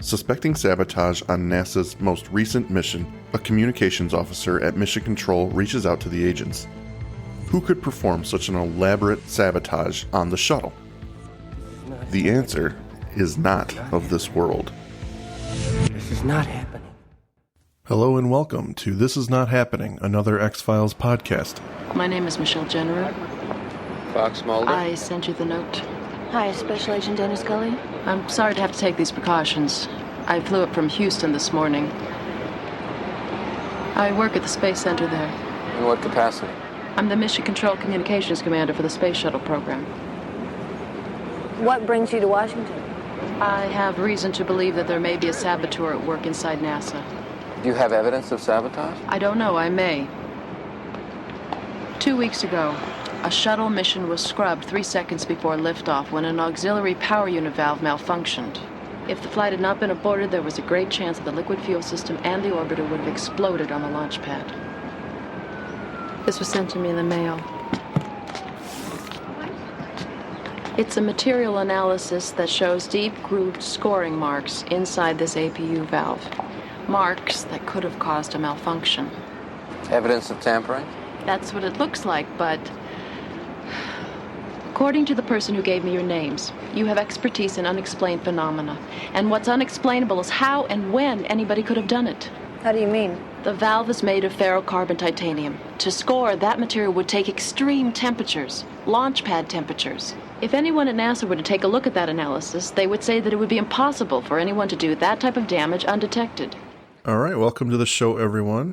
Suspecting sabotage on NASA's most recent mission, a communications officer at Mission Control reaches out to the agents. Who could perform such an elaborate sabotage on the shuttle? The answer is not of this world. This is not happening. Hello and welcome to This Is Not Happening, another X-Files podcast. My name is Michelle Jenner. Fox Mulder? I sent you the note. Hi, Special Agent Dana Scully. I'm sorry to have to take these precautions. I flew up from Houston this morning. I work at the Space Center there. In what capacity? I'm the Mission Control Communications Commander for the Space Shuttle program. What brings you to Washington? I have reason to believe that there may be a saboteur at work inside NASA. Do you have evidence of sabotage? I don't know, I may. 2 weeks ago, a shuttle mission was scrubbed 3 seconds before liftoff when an auxiliary power unit valve malfunctioned. If the flight had not been aborted, there was a great chance that the liquid fuel system and the orbiter would have exploded on the launch pad. This was sent to me in the mail. It's a material analysis that shows deep grooved scoring marks inside this APU valve. Marks that could have caused a malfunction. Evidence of tampering? That's what it looks like, but according to the person who gave me your names, you have expertise in unexplained phenomena. And what's unexplainable is how and when anybody could have done it. How do you mean? The valve is made of ferrocarbon titanium. To score, that material would take extreme temperatures, launch pad temperatures. If anyone at NASA were to take a look at that analysis, they would say that it would be impossible for anyone to do that type of damage undetected. All right, welcome to the show, everyone.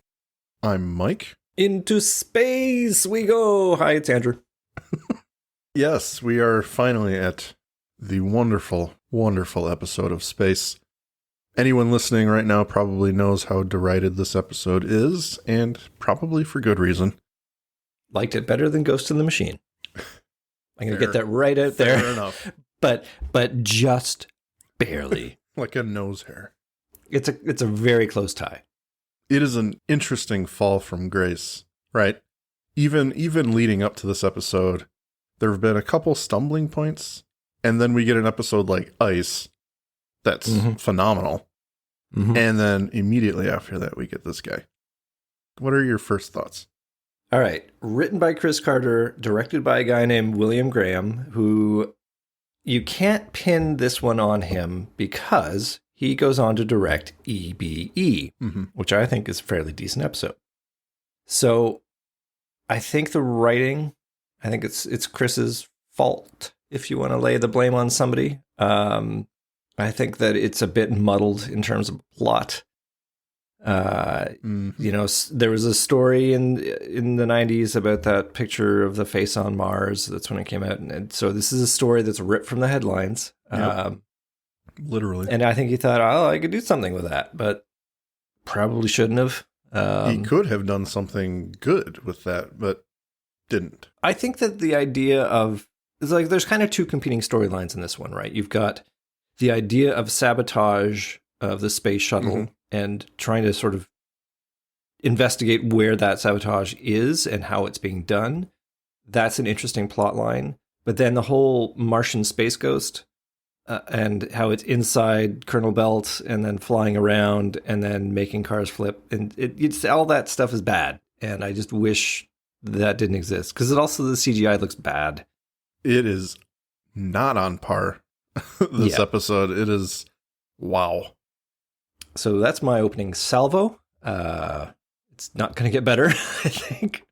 I'm Mike. Into space we go. Hi, it's Andrew. Yes, we are finally at the wonderful, wonderful episode of Space. Anyone listening right now probably knows how derided this episode is, and probably for good reason. Liked it better than Ghost in the Machine. I'm going to get that right out there. Fair enough. But just barely. Like a nose hair. It's a very close tie. It is an interesting fall from grace, right? Even leading up to this episode, there have been a couple stumbling points, and then we get an episode like Ice that's phenomenal. Mm-hmm. And then immediately after that, we get this guy. What are your first thoughts? All right. Written by Chris Carter, directed by a guy named William Graham, who you can't pin this one on him because he goes on to direct EBE, which I think is a fairly decent episode. So I think the writing, I think it's Chris's fault if you want to lay the blame on somebody. I think that it's a bit muddled in terms of plot. You know, there was a story in the 90s about that picture of the face on Mars. That's when it came out. And so this is a story that's ripped from the headlines. Yep. Literally. And I think he thought, oh, I could do something with that, but probably shouldn't have. He could have done something good with that, but didn't. I think that the idea of, it's like there's kind of two competing storylines in this one, right? You've got the idea of sabotage of the space shuttle and trying to sort of investigate where that sabotage is and how it's being done. That's an interesting plot line. But then the whole Martian space ghost and how it's inside Colonel Belt and then flying around and then making cars flip. And it's all that stuff is bad. And I just wish that didn't exist. Because it also, the CGI looks bad. It is not on par. This episode, it is wow. So that's my opening salvo. It's not going to get better, I think.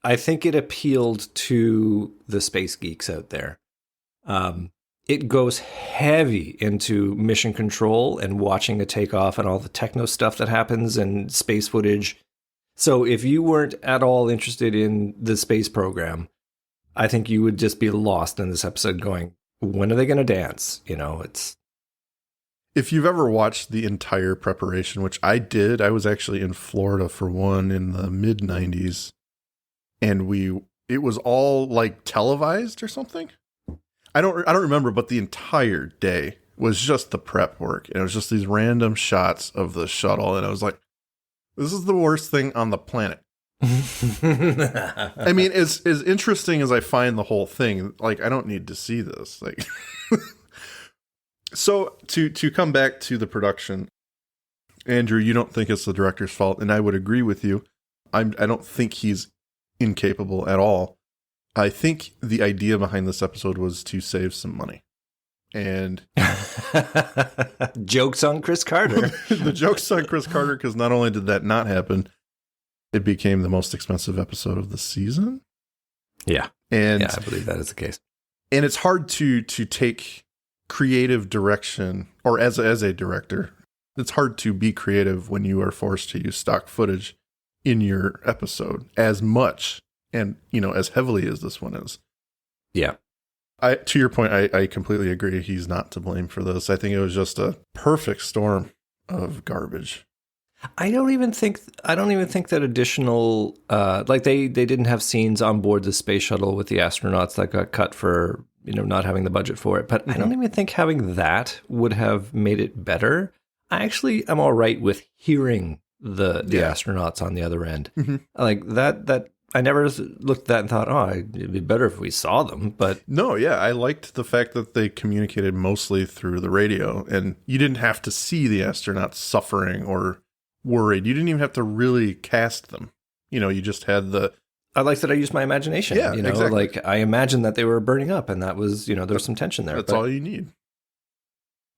I think it appealed to the space geeks out there. It goes heavy into mission control and watching a takeoff and all the techno stuff that happens and space footage. So if you weren't at all interested in the space program, I think you would just be lost in this episode going, when are they going to dance? You know, it's... If you've ever watched the entire preparation, which I did, I was actually in Florida for one in the mid-90s, and it was all like televised or something. I don't remember, but the entire day was just the prep work. And it was just these random shots of the shuttle, and I was like, this is the worst thing on the planet. I mean, as interesting as I find the whole thing, like, I don't need to see this. Like, So to come back to the production, Andrew, you don't think it's the director's fault, and I would agree with you. I don't think he's incapable at all. I think the idea behind this episode was to save some money. And jokes on Chris Carter. The joke's on Chris Carter, because not only did that not happen, it became the most expensive episode of the season. Yeah. And yeah, I believe that is the case. And it's hard to take creative direction, or as a director, it's hard to be creative when you are forced to use stock footage in your episode as much and, as heavily as this one is. Yeah. To your point, I completely agree. He's not to blame for this. I think it was just a perfect storm of garbage. I don't even think that additional, they didn't have scenes on board the space shuttle with the astronauts that got cut for, not having the budget for it. But I don't even think having that would have made it better. I actually am all right with hearing the astronauts on the other end. Mm-hmm. Like that I never looked at that and thought, it'd be better if we saw them. But no, yeah, I liked the fact that they communicated mostly through the radio, and you didn't have to see the astronauts suffering or worried. You didn't even have to really cast them. You just had the... I like that I used my imagination. Yeah, exactly. Like I imagined that they were burning up, and that was, there was some tension there. That's all you need.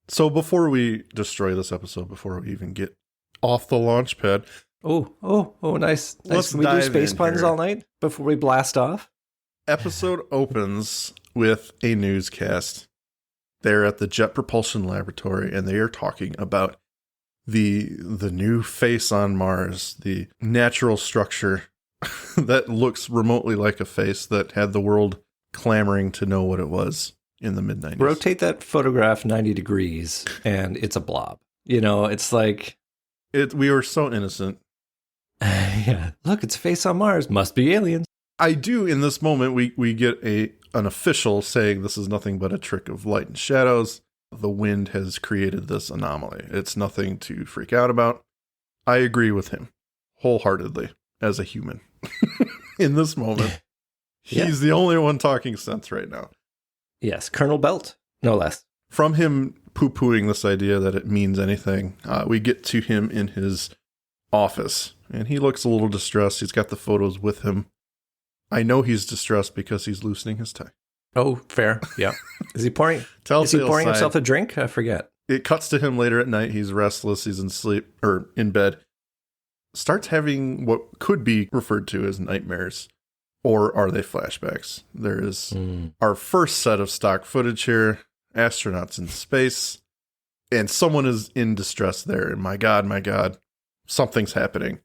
So before we destroy this episode, before we even get off the launch pad... Oh, nice. Let's Can we do dive space in puns here. all night before we blast off? Episode opens with a newscast. They're at the Jet Propulsion Laboratory, and they are talking about the new face on Mars, the natural structure that looks remotely like a face that had the world clamoring to know what it was in the mid-90s. Rotate that photograph 90 degrees, and it's a blob. It's like... We were so innocent. Yeah. Look, it's a face on Mars. Must be aliens. I do, in this moment, we get an official saying this is nothing but a trick of light and shadows. The wind has created this anomaly. It's nothing to freak out about. I agree with him wholeheartedly as a human. In this moment, he's the only one talking sense right now. Yes, Colonel Belt, no less. From him poo-pooing this idea that it means anything, we get to him in his office, and he looks a little distressed. He's got the photos with him. I know he's distressed because he's loosening his tie. Oh, fair. Yeah. Is he pouring? Is he pouring himself a drink? I forget. It cuts to him later at night. He's restless. He's in bed. Starts having what could be referred to as nightmares, or are they flashbacks? There is our first set of stock footage here. Astronauts in space, and someone is in distress there. And my God, something's happening.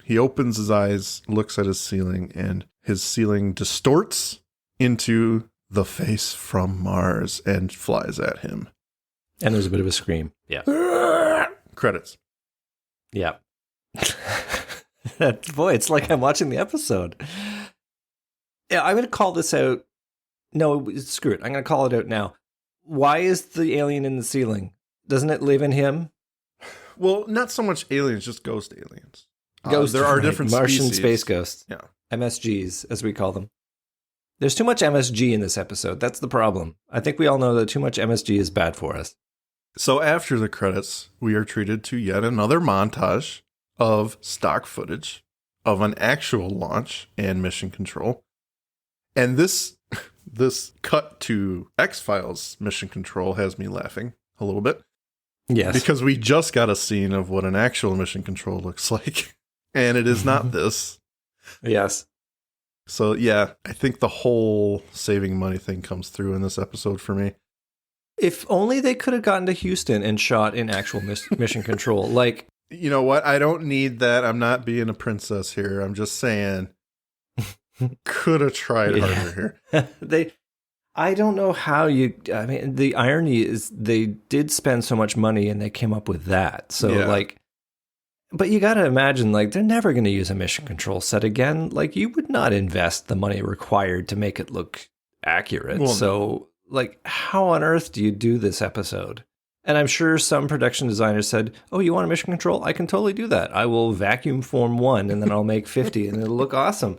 He opens his eyes, looks at his ceiling, and his ceiling distorts into the face from Mars and flies at him. And there's a bit of a scream. Yeah. Credits. Yeah. Boy, it's like I'm watching the episode. Yeah, I'm going to call this out. No, screw it. I'm going to call it out now. Why is the alien in the ceiling? Doesn't it live in him? Well, not so much aliens, just ghost aliens. Ghosts, there are different Martian species. Space ghosts. Yeah. MSGs, as we call them. There's too much MSG in this episode. That's the problem. I think we all know that too much MSG is bad for us. So after the credits, we are treated to yet another montage of stock footage of an actual launch and mission control. And this cut to X-Files mission control has me laughing a little bit. Yes. Because we just got a scene of what an actual mission control looks like. And it is not this. Yes. So yeah, I think the whole saving money thing comes through in this episode for me. If only they could have gotten to Houston and shot in actual mission control. Like, you know what? I don't need that. I'm not being a princess here. I'm just saying, could have tried harder here. I don't know how I mean, the irony is they did spend so much money and they came up with that. So but you got to imagine, like, they're never going to use a mission control set again. Like, you would not invest the money required to make it look accurate. Well, so, like, how on earth do you do this episode? And I'm sure some production designers said, oh, you want a mission control? I can totally do that. I will vacuum form 1 and then I'll make 50 and it'll look awesome.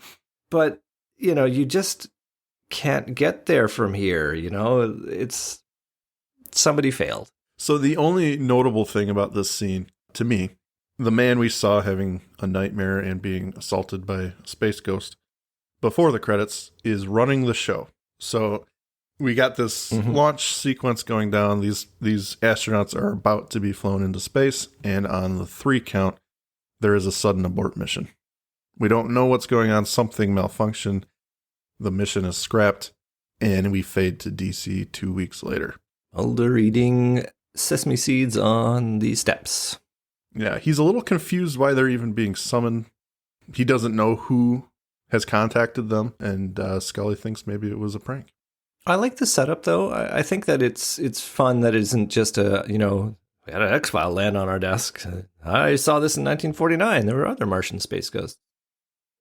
But, you just can't get there from here. It's somebody failed. So the only notable thing about this scene, to me, the man we saw having a nightmare and being assaulted by a space ghost before the credits is running the show. So we got this launch sequence going down. These astronauts are about to be flown into space, and on the 3 count, there is a sudden abort mission. We don't know what's going on. Something malfunctioned. The mission is scrapped, and we fade to DC 2 weeks later. Mulder eating sesame seeds on the steps. Yeah, he's a little confused why they're even being summoned. He doesn't know who has contacted them, and Scully thinks maybe it was a prank. I like the setup, though. I think that it's fun that it isn't just a, we had an X-File land on our desk. I saw this in 1949. There were other Martian space ghosts.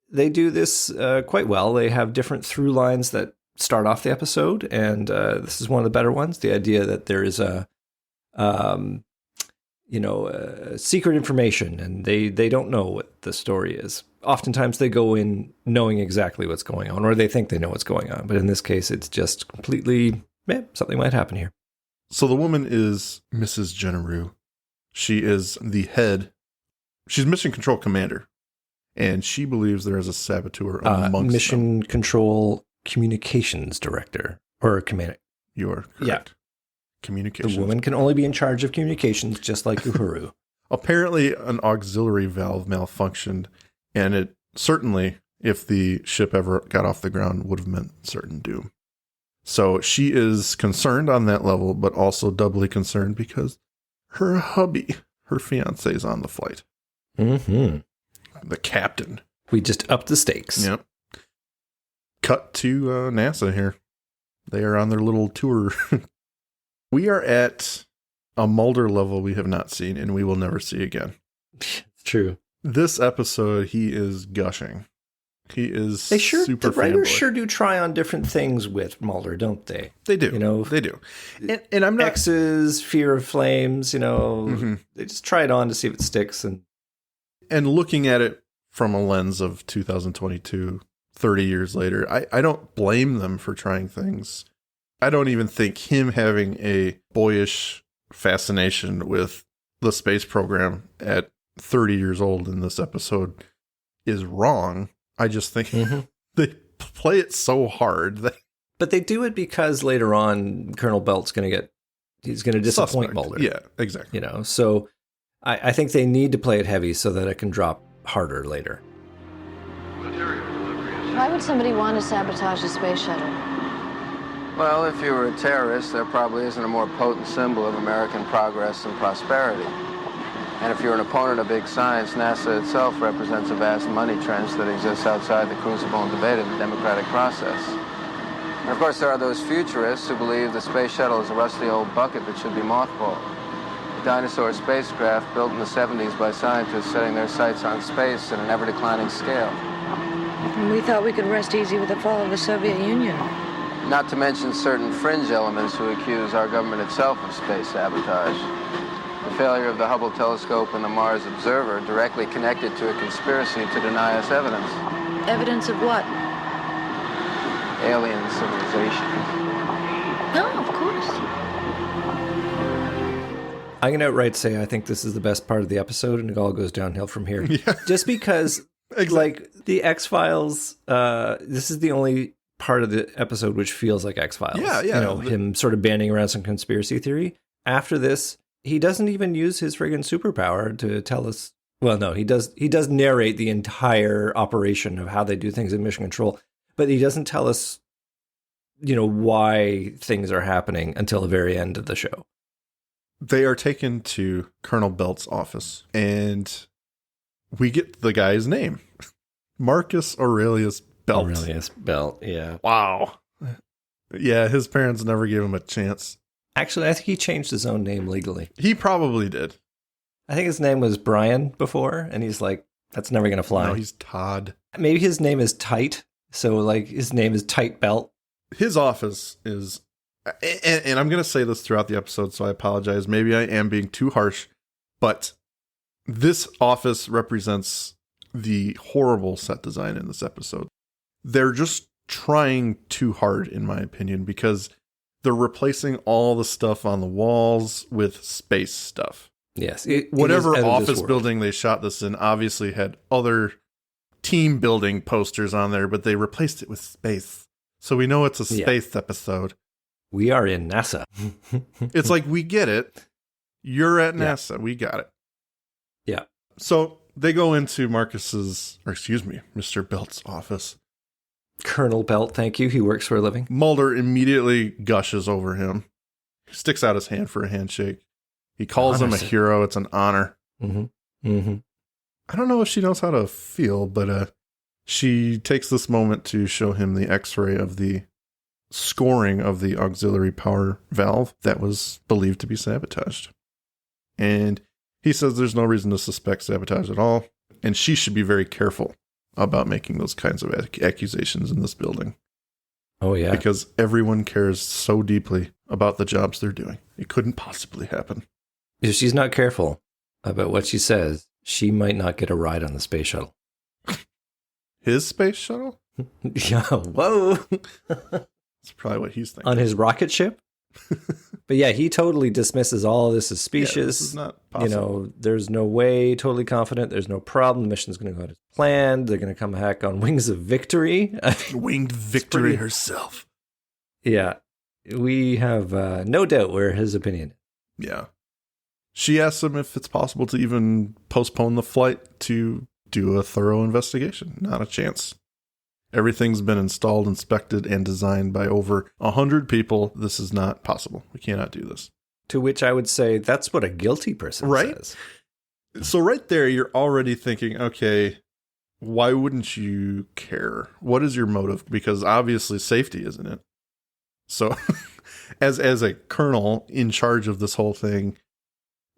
They do this quite well. They have different through lines that start off the episode, and this is one of the better ones. The idea that there is secret information, and they don't know what the story is. Oftentimes they go in knowing exactly what's going on, or they think they know what's going on. But in this case, it's just completely, something might happen here. So the woman is Mrs. Jenneru. She is the head. She's Mission Control Commander, and she believes there is a saboteur amongst Mission Control Communications Director, or Commander. You are correct. Yeah. Communications. The woman can only be in charge of communications, just like Uhuru. Apparently, an auxiliary valve malfunctioned, and it certainly, if the ship ever got off the ground, would have meant certain doom. So she is concerned on that level, but also doubly concerned because her hubby, her fiancé, is on the flight. Mm-hmm. The captain. We just upped the stakes. Yep. Cut to NASA here. They are on their little tour. We are at a Mulder level we have not seen and we will never see again. It's true. This episode, he is gushing. He is super The writers fanboy. sure do try on different things with Mulder, don't they? They do. They do. And I'm not... X's, fear of flames, they just try it on to see if it sticks. And looking at it from a lens of 2022, 30 years later, I don't blame them for trying things. I don't even think him having a boyish fascination with the space program at 30 years old in this episode is wrong. I just think they play it so hard. But they do it because later on, Colonel Belt's he's going to disappoint Mulder. Yeah, exactly. So I think they need to play it heavy so that it can drop harder later. Why would somebody want to sabotage a space shuttle? Well, if you were a terrorist, there probably isn't a more potent symbol of American progress and prosperity. And if you're an opponent of big science, NASA itself represents a vast money trench that exists outside the crucible and debate of the democratic process. And of course, there are those futurists who believe the space shuttle is a rusty old bucket that should be mothballed. A dinosaur spacecraft built in the 70s by scientists setting their sights on space at an ever-declining scale. And we thought we could rest easy with the fall of the Soviet Union. Not to mention certain fringe elements who accuse our government itself of space sabotage. The failure of the Hubble telescope and the Mars Observer directly connected to a conspiracy to deny us evidence. Evidence of what? Alien civilization. No, of course. I'm going to outright say I think this is the best part of the episode, and it all goes downhill from here. Yeah. Just because, like, the X-Files, this is the only part of the episode which feels like X-Files. Yeah. Him sort of banding around some conspiracy theory. After this, he doesn't even use his friggin' superpower to tell us. Well, no, he does narrate the entire operation of how they do things in Mission Control, but he doesn't tell us, why things are happening until the very end of the show. They are taken to Colonel Belt's office, and we get the guy's name. Marcus Aurelius Belt. Aurelius Belt, yeah. Wow. Yeah, his parents never gave him a chance. Actually, I think he changed his own name legally. He probably did. I think his name was Brian before, and he's like, that's never going to fly. No, he's Todd. Maybe his name is Tight, so like his name is Tight Belt. His office is, and I'm going to say this throughout the episode, so I apologize. Maybe I am being too harsh, but this office represents the horrible set design in this episode. They're just trying too hard, in my opinion, because They're replacing all the stuff on the walls with space stuff. Yes. Whatever office building they shot this in obviously had other team building posters on there, but they replaced it with space. So we know it's a space episode. We are in NASA. It's like, we get it. You're at NASA. We got it. Yeah. So they go into Mr. Belt's office. Colonel Belt, thank you. He works for a living. Mulder immediately gushes over him. He sticks out his hand for a handshake. He calls him a hero. It's an honor. Mm-hmm. Mm-hmm. I don't know if she knows how to feel, but she takes this moment to show him the x-ray of the scoring of the auxiliary power valve that was believed to be sabotaged. And he says there's no reason to suspect sabotage at all, and she should be very careful about making those kinds of accusations in this building. Oh, yeah. Because everyone cares so deeply about the jobs they're doing. It couldn't possibly happen. If she's not careful about what she says, she might not get a ride on the space shuttle. His space shuttle? Yeah, whoa. That's probably what he's thinking. On his rocket ship? But yeah, he totally dismisses all of this as specious. Yeah, this is not possible. There's no way, totally confident, there's no problem. The mission's going to go as planned. They're going to come back on wings of victory. Winged victory herself. Yeah. We have no doubt where his opinion is. Yeah. She asks him if it's possible to even postpone the flight to do a thorough investigation. Not a chance. Everything's been installed, inspected, and designed by over 100 people. This is not possible. We cannot do this. To which I would say that's what a guilty person says. So right there, you're already thinking, okay, why wouldn't you care? What is your motive? Because obviously safety isn't it. So as a colonel in charge of this whole thing,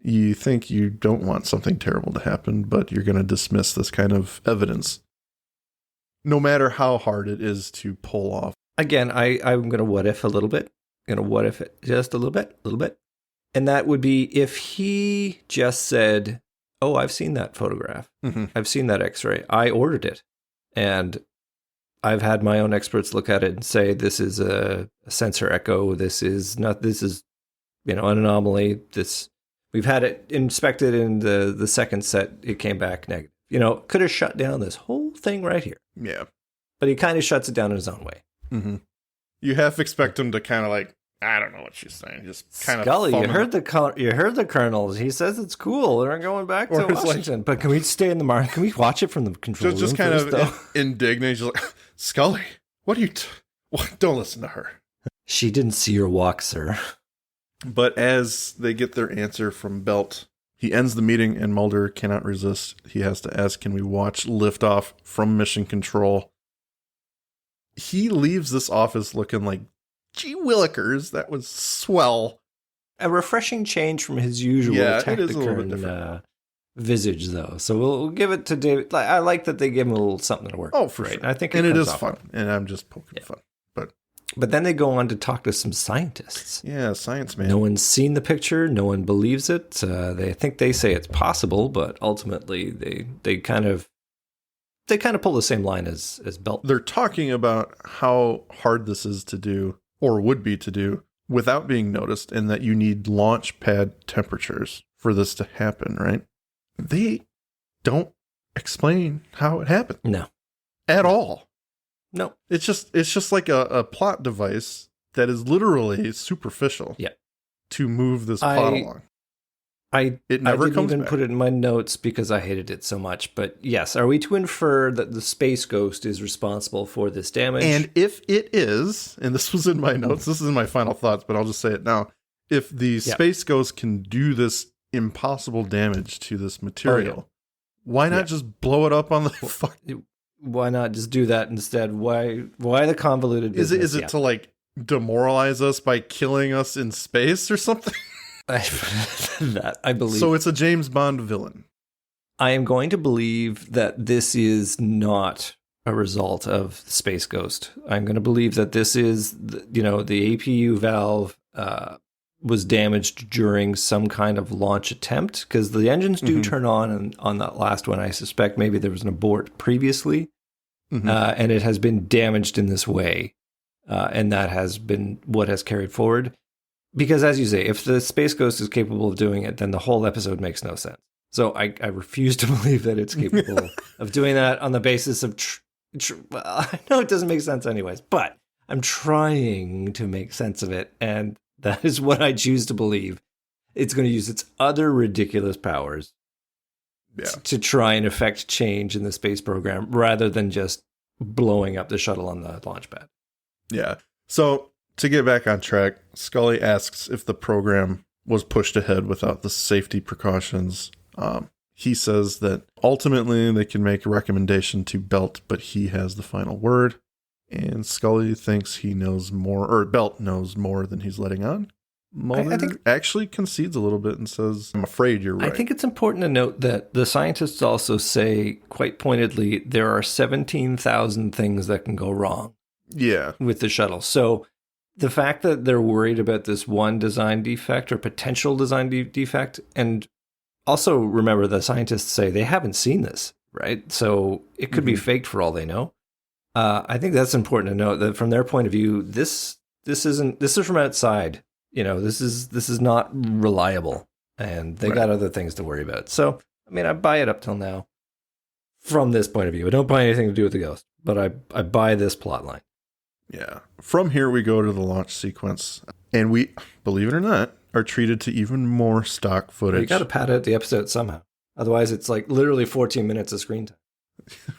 you think you don't want something terrible to happen, but you're going to dismiss this kind of evidence, no matter how hard it is to pull off. Again, I'm going to what if a little bit. Going to what if it just a little bit. And that would be if he just said, oh, I've seen that photograph. Mm-hmm. I've seen that x-ray. I ordered it. And I've had my own experts look at it and say, this is a sensor echo. This is an anomaly. We've had it inspected in the second set. It came back negative. Could have shut down this whole thing right here. Yeah. But he kind of shuts it down in his own way. Mm-hmm. You half expect him to kind of like, I don't know what she's saying. Just kind Scully, of you heard the colonel. He says it's cool. They're going back to Washington. But can we stay in the market? Can we watch it from the control room? Just kind of indignant. She's like, Scully, what are you... Don't listen to her. She didn't see your walk, sir. But as they get their answer from Belt, he ends the meeting and Mulder cannot resist. He has to ask, can we watch liftoff from Mission Control? He leaves this office looking like, gee willikers, that was swell. A refreshing change from his usual taciturn visage, though. So we'll give it to David. I like that they give him a little something to work. Oh, for sure. I think it is fun. And I'm just poking fun. But then they go on to talk to some scientists. Yeah, science man. No one's seen the picture. No one believes it. They say it's possible, but ultimately they kind of pull the same line as Belt. They're talking about how hard this is to do, or would be to do, without being noticed, and that you need launch pad temperatures for this to happen, right? They don't explain how it happened. No. At all. No. It's just like a plot device that is literally superficial. Yeah. To move this plot along. I didn't even put it in my notes because I hated it so much. But yes, are we to infer that the Space Ghost is responsible for this damage? And if it is, and this was in my notes, this is in my final thoughts, but I'll just say it now. If the Space Ghost can do this impossible damage to this material, why not just blow it up on the fuck? Why not just do that instead? Why the convoluted business? Is it to like demoralize us by killing us in space or something? That I believe. So it's a James Bond villain. I am going to believe that this is not a result of the Space Ghost. I'm going to believe that this is, the APU valve was damaged during some kind of launch attempt, because the engines do turn on that last one. I suspect maybe there was an abort previously, and it has been damaged in this way. And that has been what has carried forward. Because as you say, if the Space Ghost is capable of doing it, then the whole episode makes no sense. So I refuse to believe that it's capable of doing that on the basis of... well, I know it doesn't make sense anyways, but I'm trying to make sense of it. And that is what I choose to believe. It's going to use its other ridiculous powers to try and affect change in the space program rather than just blowing up the shuttle on the launch pad. Yeah. So to get back on track, Scully asks if the program was pushed ahead without the safety precautions. He says that ultimately they can make a recommendation to Belt, but he has the final word. And Scully thinks he knows more, or Belt knows more than he's letting on. Mulder I think actually concedes a little bit and says, I'm afraid you're right. I think it's important to note that the scientists also say quite pointedly there are 17,000 things that can go wrong with the shuttle. So the fact that they're worried about this one design defect or potential design defect, and also remember the scientists say they haven't seen this, right? So it could be faked for all they know. I think that's important to note that from their point of view, this is from outside. You know, this is not reliable, and they got other things to worry about. So, I mean, I buy it up till now from this point of view. I don't buy anything to do with the ghost, but I buy this plot line. Yeah. From here, we go to the launch sequence, and we, believe it or not, are treated to even more stock footage. You got to pad out the episode somehow. Otherwise, it's like literally 14 minutes of screen time.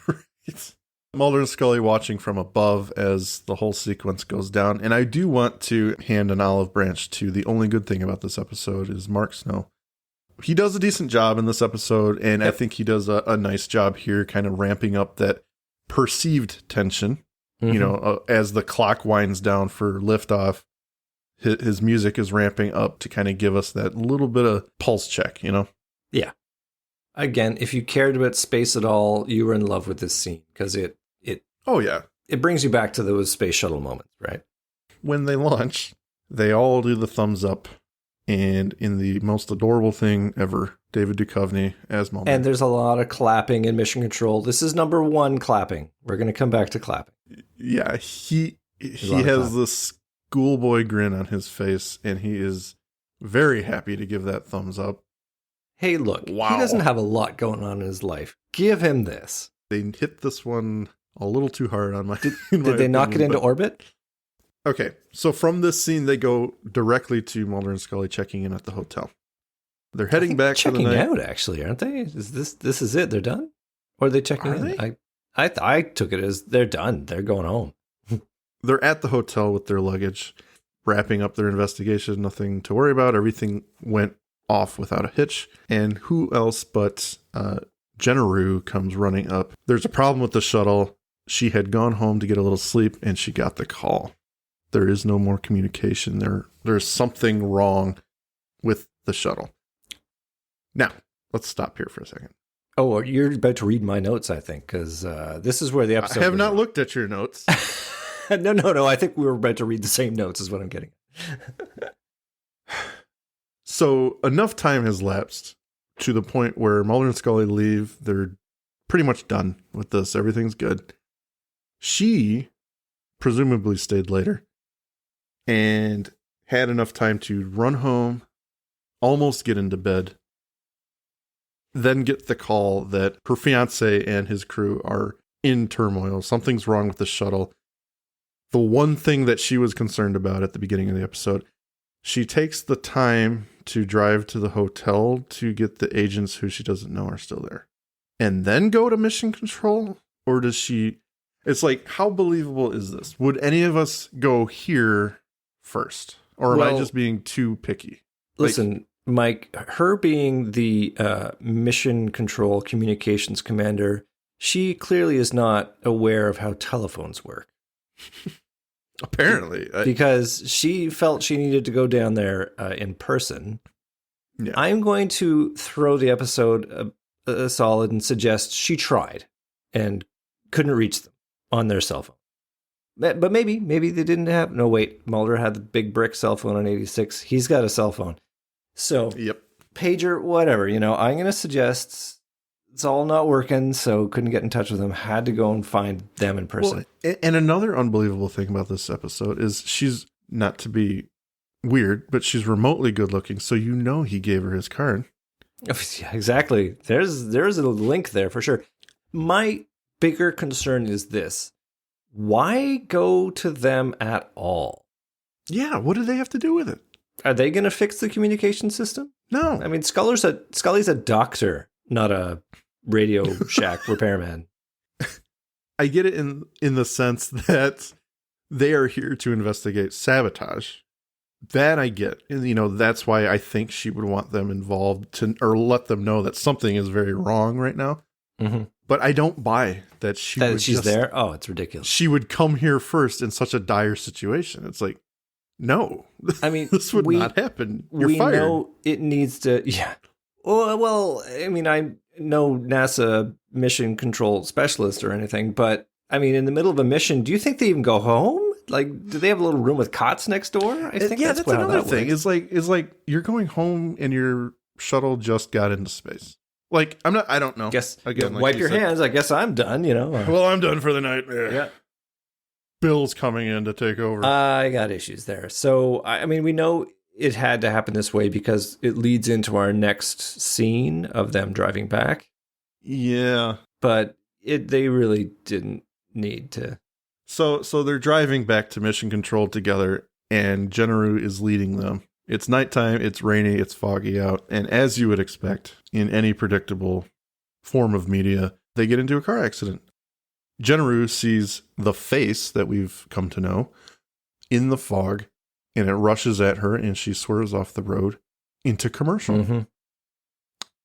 Right. Mulder and Scully watching from above as the whole sequence goes down. And I do want to hand an olive branch to the only good thing about this episode is Mark Snow. He does a decent job in this episode, and I think he does a nice job here kind of ramping up that perceived tension. You know, as the clock winds down for liftoff, his music is ramping up to kind of give us that little bit of pulse check, you know? Yeah. Again, if you cared about space at all, you were in love with this scene because it brings you back to those space shuttle moments, right? When they launch, they all do the thumbs up, and in the most adorable thing ever, David Duchovny as Mulder. And there's a lot of clapping in Mission Control. This is number one clapping. We're going to come back to clapping. Yeah, he has this schoolboy grin on his face, and he is very happy to give that thumbs up. Hey, look, he doesn't have a lot going on in his life. Give him this. They hit this one a little too hard on my... Did they knock it into orbit? Okay, so from this scene, they go directly to Mulder and Scully checking in at the hotel. They're heading back for the night. Checking out, actually, aren't they? This is it? They're done? Or are they checking in? I took it as they're done. They're going home. They're at the hotel with their luggage, wrapping up their investigation. Nothing to worry about. Everything went off without a hitch. And who else but Jenna Rue comes running up. There's a problem with the shuttle. She had gone home to get a little sleep, and she got the call. There is no more communication. There's something wrong with the shuttle. Now, let's stop here for a second. Oh, you're about to read my notes, I think, because this is where the episode... I have not looked at your notes. No. I think we were about to read the same notes is what I'm getting. So enough time has lapsed to the point where Mulder and Scully leave. They're pretty much done with this. Everything's good. She presumably stayed later and had enough time to run home, almost get into bed, then get the call that her fiance and his crew are in turmoil. Something's wrong with the shuttle. The one thing that she was concerned about at the beginning of the episode, she takes the time to drive to the hotel to get the agents who she doesn't know are still there and then go to mission control? Or does she... It's like, how believable is this? Would any of us go here first? Or am I just being too picky? Listen, Mike, her being the mission control communications commander, she clearly is not aware of how telephones work. Apparently. Because she felt she needed to go down there in person. Yeah. I'm going to throw the episode a solid and suggest she tried and couldn't reach them on their cell phone. But maybe they didn't have... No, wait. Mulder had the big brick cell phone on 86. He's got a cell phone. So, yep. pager, whatever. I'm going to suggest it's all not working, so couldn't get in touch with them. Had to go and find them in person. Well, and another unbelievable thing about this episode is she's, not to be weird, but she's remotely good looking, so you know he gave her his card. Yeah, exactly. There's a link there for sure. My bigger concern is this. Why go to them at all? Yeah, what do they have to do with it? Are they going to fix the communication system? No. I mean, Scully's a doctor, not a Radio Shack repairman. I get it in the sense that they are here to investigate sabotage. That I get. And, you know, that's why I think she would want them involved or let them know that something is very wrong right now. Mm-hmm. But I don't buy that she's there. Oh, it's ridiculous. She would come here first in such a dire situation. It's like, no, I mean, this would not happen. You're we fired. Know it needs to. Yeah. Well, I mean, I'm no NASA mission control specialist or anything, but I mean, in the middle of a mission, do you think they even go home? Like, do they have a little room with cots next door? I think that's another thing. Works. Is like you're going home and your shuttle just got into space. Like, I don't know. Guess again, wipe your hands. I guess I'm done. You know. Well, I'm done for the night. Yeah. Bill's coming in to take over. I got issues there. So, I mean, we know it had to happen this way because it leads into our next scene of them driving back. Yeah. But they really didn't need to. So they're driving back to mission control together, and Jennaru is leading them. It's nighttime, it's rainy, it's foggy out, and as you would expect in any predictable form of media, they get into a car accident. Jennaru sees the face that we've come to know in the fog, and it rushes at her, and she swerves off the road into commercial. Mm-hmm.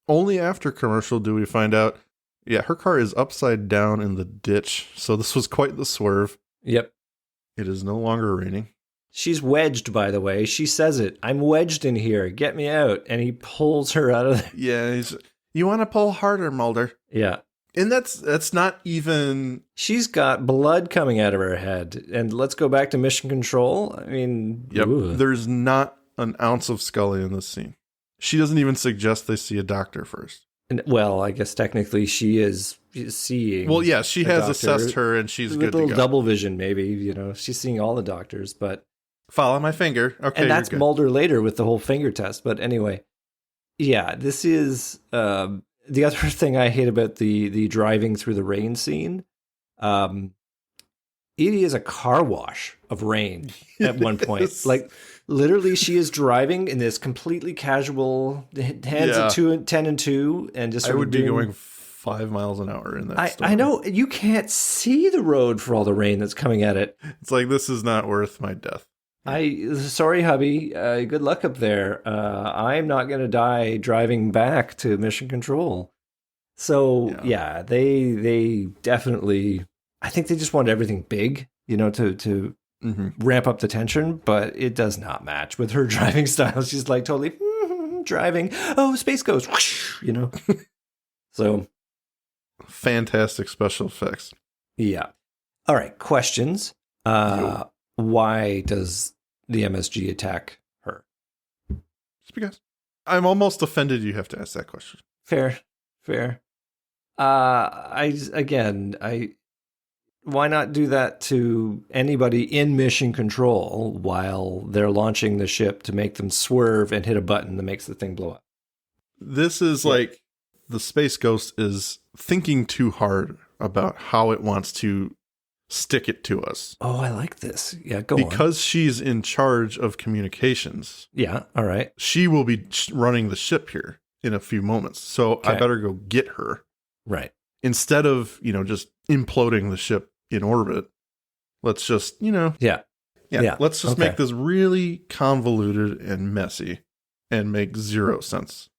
Only after commercial do we find out, yeah, her car is upside down in the ditch, so this was quite the swerve. Yep. It is no longer raining. She's wedged, by the way. She says it. I'm wedged in here. Get me out. And he pulls her out of there. Yeah, you want to pull harder, Mulder. Yeah. And that's not even... She's got blood coming out of her head. And let's go back to mission control. I mean... Yep. Ooh. There's not an ounce of Scully in this scene. She doesn't even suggest they see a doctor first. And, well, I guess technically she is seeing... Well, yeah, she has doctor. assessed her and she's With good a to little go. double vision, maybe. You know, she's seeing all the doctors, but... Follow my finger. Okay, and that's you're good. Mulder later with the whole finger test. But anyway, yeah, this is the other thing I hate about the driving through the rain scene. It is a car wash of rain at one point. Yes. Like literally, she is driving in this completely casual hands at 10 and 2, and just I sort would of be doing, going 5 miles an hour in that storm. I know you can't see the road for all the rain that's coming at it. It's like, this is not worth my death. Sorry, hubby. Good luck up there. I'm not going to die driving back to mission control. So yeah, they definitely. I think they just want everything big, you know, to ramp up the tension. But it does not match with her driving style. She's like totally driving. Oh, space ghost, whoosh, you know. So fantastic special effects. Yeah. All right. Questions. Why does the MSG attack her? Just because. I'm almost offended you have to ask that question. Fair. Why not do that to anybody in mission control while they're launching the ship to make them swerve and hit a button that makes the thing blow up? This is like the Space Ghost is thinking too hard about how it wants to stick it to us. Oh, I like this. Yeah, go on. Because she's in charge of communications. Yeah, all right. She will be running the ship here in a few moments. So Okay. I better go get her. Right. Instead of, just imploding the ship in orbit, let's just, Yeah. let's just Okay. make this really convoluted and messy and make zero sense.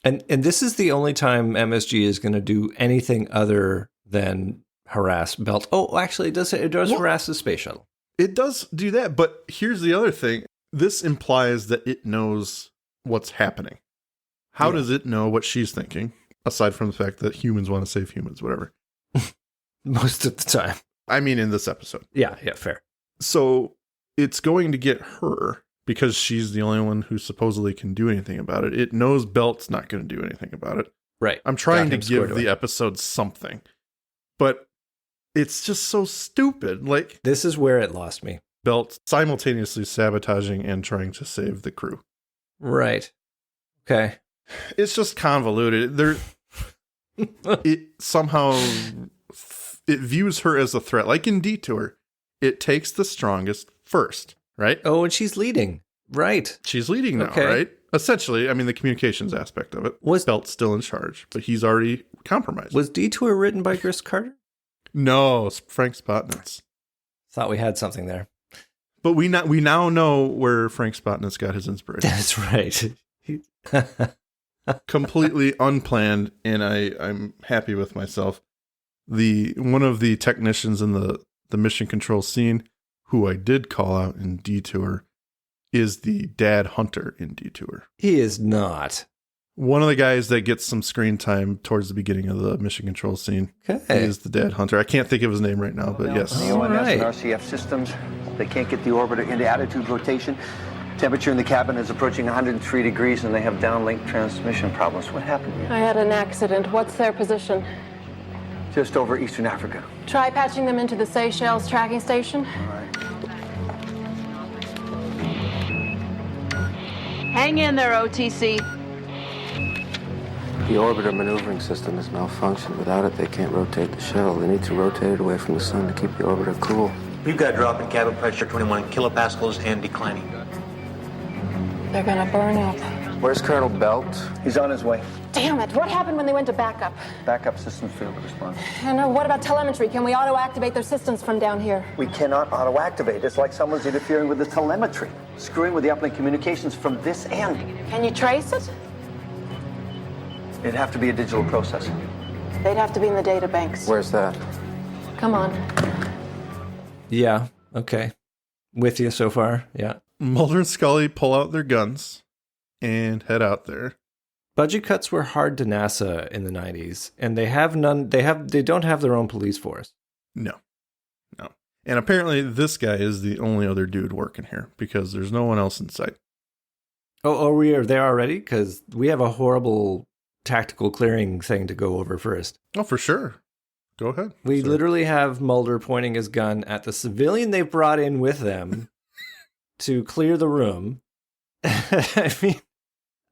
And this is the only time MSG is going to do anything other than harass Belt. Oh, actually, it does harass the space shuttle. It does do that, but here's the other thing. This implies that it knows what's happening. How does it know what she's thinking, aside from the fact that humans want to save humans, whatever? Most of the time. I mean, in this episode. Yeah, fair. So it's going to get her because she's the only one who supposedly can do anything about it. It knows Belt's not going to do anything about it. Right. I'm trying to Got him squared give the away. episode something, but it's just so stupid. Like, This is where it lost me. Belt simultaneously sabotaging and trying to save the crew. Right. Okay. It's just convoluted. It somehow it views her as a threat. Like in Detour, it takes the strongest first, right? Oh, and she's leading. Right. She's leading now, Okay. right? Essentially, I mean, the communications aspect of it. Belt's still in charge, but he's already compromised. Was Detour written by Chris Carter? No, it's Frank Spotnitz. Thought we had something there. But we now know where Frank Spotnitz got his inspiration. That's right. Completely unplanned, and I'm happy with myself. One of the technicians in the mission control scene, who I did call out in Detour, is the dad hunter in Detour. He is not. One of the guys that gets some screen time towards the beginning of the mission control scene Okay. is the dad hunter. I can't think of his name right now, but yes. Oh. ONS right. and RCF systems, they can't get the orbiter into attitude rotation. Temperature in the cabin is approaching 103 degrees, and they have downlink transmission problems. What happened here? I had an accident. What's their position? Just over Eastern Africa. Try patching them into the Seychelles tracking station. All right. Hang in there, OTC. The orbiter maneuvering system has malfunctioned. Without it, they can't rotate the shuttle. They need to rotate it away from the sun to keep the orbiter cool. We've got a drop in cabin pressure, 21 kilopascals and declining. They're gonna burn up. Where's Colonel Belt? He's on his way. Damn it, what happened when they went to backup? Backup systems failed to respond. And what about telemetry? Can we auto-activate their systems from down here? We cannot auto-activate. It's like someone's interfering with the telemetry, screwing with the uplink communications from this end. Can you trace it? It'd have to be a digital process. They'd have to be in the data banks. Where's that? Come on. Yeah. Okay. With you so far. Yeah. Mulder and Scully pull out their guns and head out there. Budget cuts were hard to NASA in the 90s, and they have none. They don't have their own police force. No. And apparently this guy is the only other dude working here because there's no one else in sight. Oh, we are there already? Because we have a horrible tactical clearing thing to go over first. Oh, for sure. Go ahead. We Sir. literally have Mulder pointing his gun at the civilian they've brought in with them to clear the room. I mean,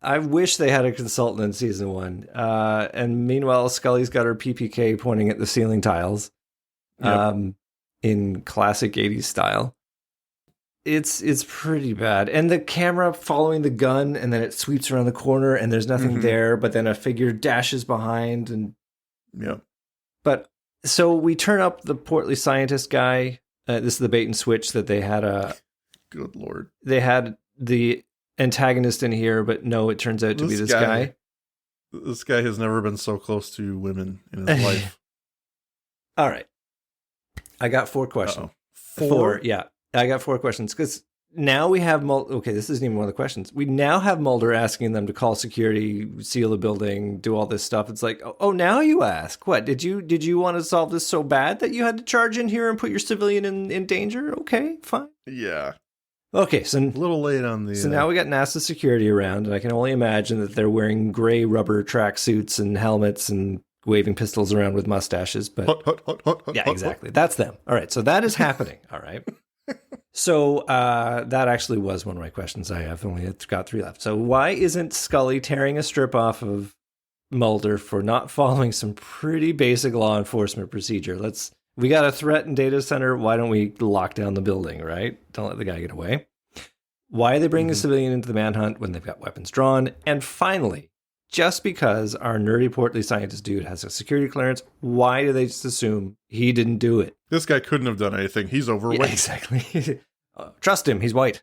I wish they had a consultant in season 1. And meanwhile, Scully's got her PPK pointing at the ceiling tiles. Yep. In classic 80s style. It's pretty bad. And the camera following the gun, and then it sweeps around the corner, and there's nothing there, but then a figure dashes behind. And Yep. But so we turn up the portly scientist guy. This is the bait and switch that they had. Good Lord. They had the antagonist in here, but no, it turns out to be this guy. This guy has never been so close to women in his life. All right. I got 4 questions. Uh-oh. 4, yeah. I got 4 questions because now we have Mulder. Okay, this isn't even one of the questions. We now have Mulder asking them to call security, seal the building, do all this stuff. It's like, oh, now you ask. What did you want to solve this so bad that you had to charge in here and put your civilian in danger? Okay, fine. Yeah. Okay, so A little late on the... now we got NASA security around, and I can only imagine that they're wearing gray rubber tracksuits and helmets and waving pistols around with mustaches. But hot, yeah, exactly. That's them. All right, so that is happening. All right. So that actually was one of my questions. I have only got 3 left. So why isn't Scully tearing a strip off of Mulder for not following some pretty basic law enforcement procedure? We got a threat in data center. Why don't we lock down the building, right? Don't let the guy get away. Why are they bringing a civilian into the manhunt when they've got weapons drawn? And finally, just because our nerdy portly scientist dude has a security clearance, why do they just assume he didn't do it? This guy couldn't have done anything. He's overweight. Yeah, exactly. Trust him. He's white.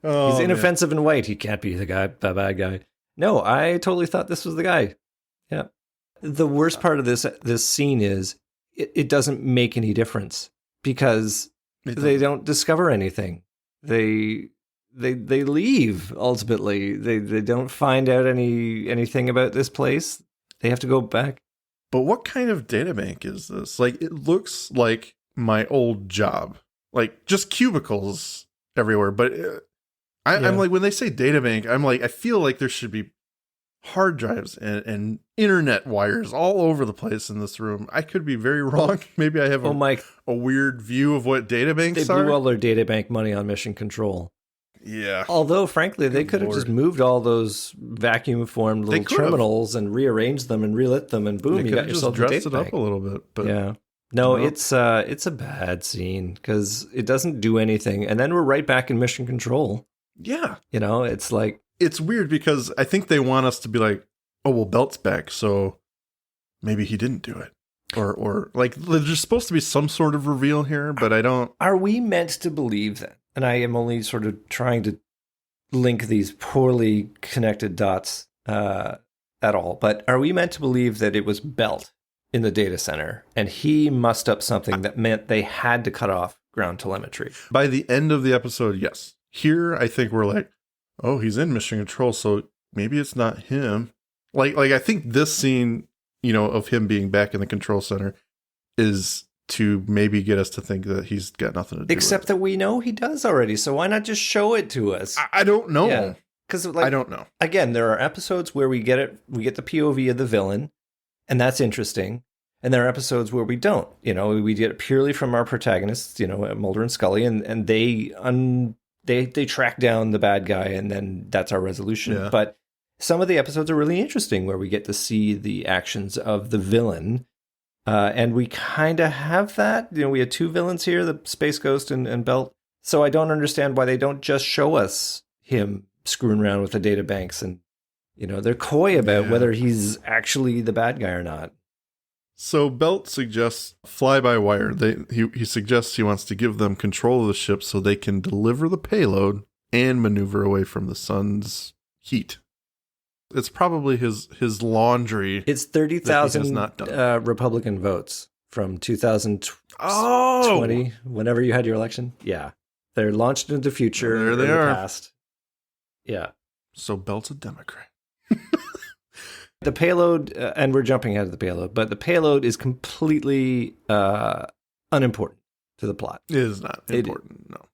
Oh, He's man. inoffensive and white. He can't be the bad guy. No, I totally thought this was the guy. Yeah. The worst part of this scene is it doesn't make any difference because they don't discover anything. They leave ultimately. They don't find out anything about this place. They have to go back. But what kind of databank is this? Like, it looks like my old job. Like, just cubicles everywhere. But I'm like, when they say databank, I'm like, I feel like there should be hard drives and internet wires all over the place in this room. I could be very wrong. Maybe I have a weird view of what databanks They are. blew all their databank money on Mission Control. Yeah. Although, frankly, they could have just moved all those vacuum-formed little terminals and rearranged them and relit them, and boom, you got yourself a databank. Dressed it up a little bit, but yeah. No, it's a bad scene because it doesn't do anything, and then we're right back in Mission Control. Yeah. It's like... It's weird because I think they want us to be like, oh, well, Belt's back, so maybe he didn't do it. Or like, there's supposed to be some sort of reveal here, but I don't... Are we meant to believe that? And I am only sort of trying to link these poorly connected dots at all. But are we meant to believe that it was Belt in the data center and he mussed up something that meant they had to cut off ground telemetry? By the end of the episode, yes. Here, I think we're like, oh, he's in Mission Control, so maybe it's not him. Like I think this scene, of him being back in the control center is to maybe get us to think that he's got nothing to do Except with that we know he does already, so why not just show it to us? I don't know. Yeah. Because I don't know. Again, there are episodes where we get the POV of the villain, and that's interesting. And there are episodes where we don't. We get it purely from our protagonists, Mulder and Scully, and they track down the bad guy, and then that's our resolution. Yeah. But some of the episodes are really interesting where we get to see the actions of the villain. And we kind of have that. We had two villains here, the Space Ghost and Belt. So I don't understand why they don't just show us him screwing around with the data banks. And, they're coy about whether he's actually the bad guy or not. So Belt suggests fly-by-wire. He suggests he wants to give them control of the ship so they can deliver the payload and maneuver away from the sun's heat. It's probably his laundry. It's 30,000 Republican votes from 2020, whenever you had your election. Yeah. They're launched into the future. There they are. The past. Yeah. So Belt's a Democrat. The payload, and we're jumping ahead of the payload, but the payload is completely unimportant to the plot. It is not important, no.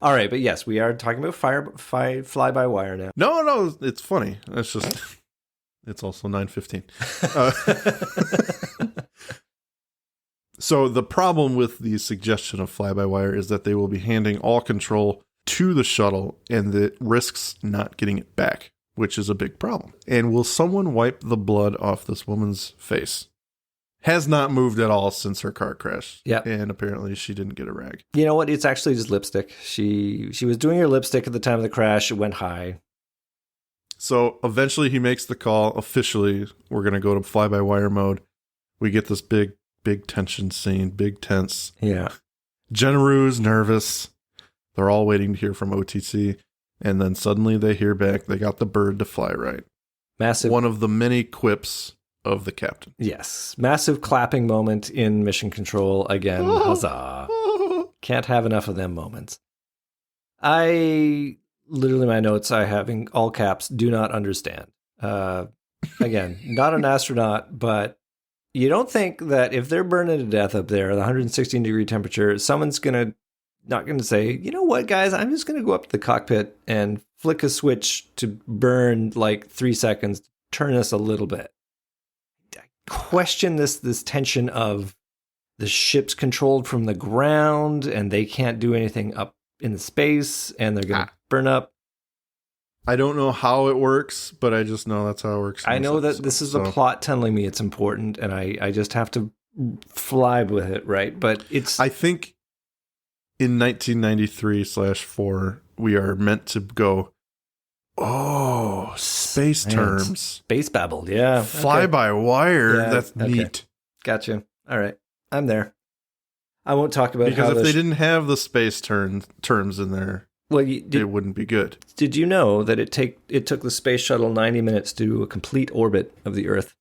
All right, but yes, we are talking about fly-by-wire now. No, it's funny. It's just, it's also 9:15. So the problem with the suggestion of fly-by-wire is that they will be handing all control to the shuttle, and it risks not getting it back, which is a big problem. And will someone wipe the blood off this woman's face? Has not moved at all since her car crash. Yeah. And apparently she didn't get a rag. You know what? It's actually just lipstick. She was doing her lipstick at the time of the crash. It went high. So eventually he makes the call. Officially, we're going to go to fly-by-wire mode. We get this big tension scene, big tense. Yeah. Generu's nervous. They're all waiting to hear from OTC. And then suddenly they hear back. They got the bird to fly right. Massive. One of the many quips of the captain. Yes. Massive clapping moment in Mission Control again. Huzzah. Can't have enough of them moments. Literally my notes I have in all caps, do not understand. Again, not an astronaut, but you don't think that if they're burning to death up there, the 116 degree temperature, someone's not going to say, you know what, guys, I'm just going to go up to the cockpit and flick a switch to burn like 3 seconds, turn us a little bit. I question this tension of the ship's controlled from the ground and they can't do anything up in the space and they're going to burn up. I don't know how it works, but I just know that's how it works. I know that this is the plot telling me it's important and I just have to fly with it, right? But I think in 1993/4, we are meant to go, oh, space terms. Space babble, yeah. Fly-by-wire, that's neat. Gotcha. All right, I'm there. I won't talk about because if they didn't have the space terms in there, it wouldn't be good. Did you know that it took the space shuttle 90 minutes to do a complete orbit of the Earth?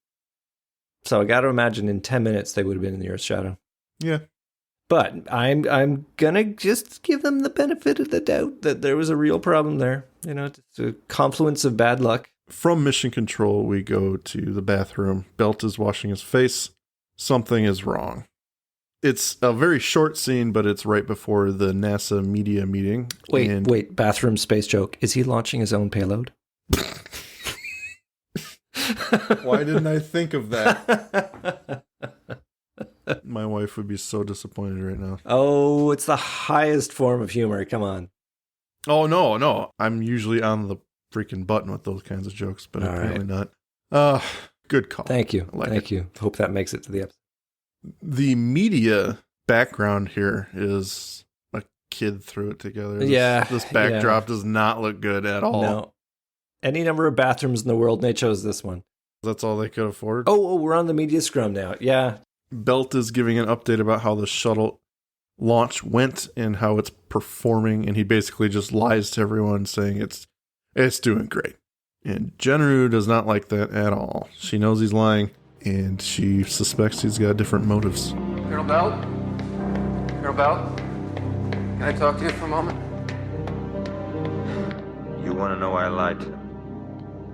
So I got to imagine in 10 minutes they would have been in the Earth's shadow. Yeah. But I'm gonna just give them the benefit of the doubt that there was a real problem there. It's a confluence of bad luck. From Mission Control, we go to the bathroom. Belt is washing his face. Something is wrong. It's a very short scene, but it's right before the NASA media meeting. Wait, bathroom space joke. Is he launching his own payload? Why didn't I think of that? My wife would be so disappointed right now. Oh, it's the highest form of humor. Come on. Oh, no. I'm usually on the freaking button with those kinds of jokes, but All apparently right. not. Good call. Thank you. I like Thank you. Hope that makes it to the episode. The media background here is a kid threw it together. This backdrop does not look good at all. No. Any number of bathrooms in the world, and they chose this one. That's all they could afford. Oh, we're on the media scrum now. Yeah. Belt is giving an update about how the shuttle launch went and how it's performing, and he basically just lies to everyone saying it's doing great. And Jenru does not like that at all. She knows he's lying, and she suspects he's got different motives. Colonel Belt? Colonel Belt? Can I talk to you for a moment? You want to know why I lied to them?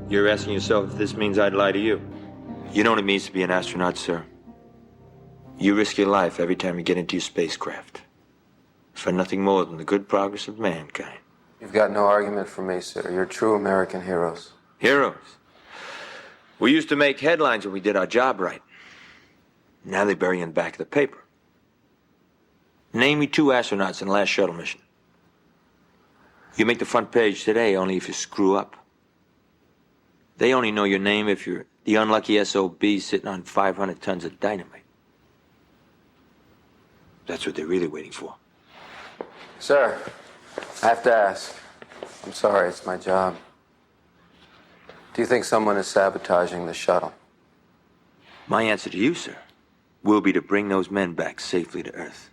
You're asking yourself if this means I'd lie to you. You know what it means to be an astronaut, sir. You risk your life every time you get into your spacecraft. For nothing more than the good progress of mankind. You've got no argument for me, sir. You're true American heroes. Heroes. We used to make headlines when we did our job right. Now they bury in the back of the paper. Name me 2 astronauts in the last shuttle mission. You make the front page today only if you screw up. They only know your name if you're the unlucky SOB sitting on 500 tons of dynamite. That's what they're really waiting for. Sir, I have to ask. I'm sorry, it's my job. Do you think someone is sabotaging the shuttle? My answer to you, sir, will be to bring those men back safely to Earth.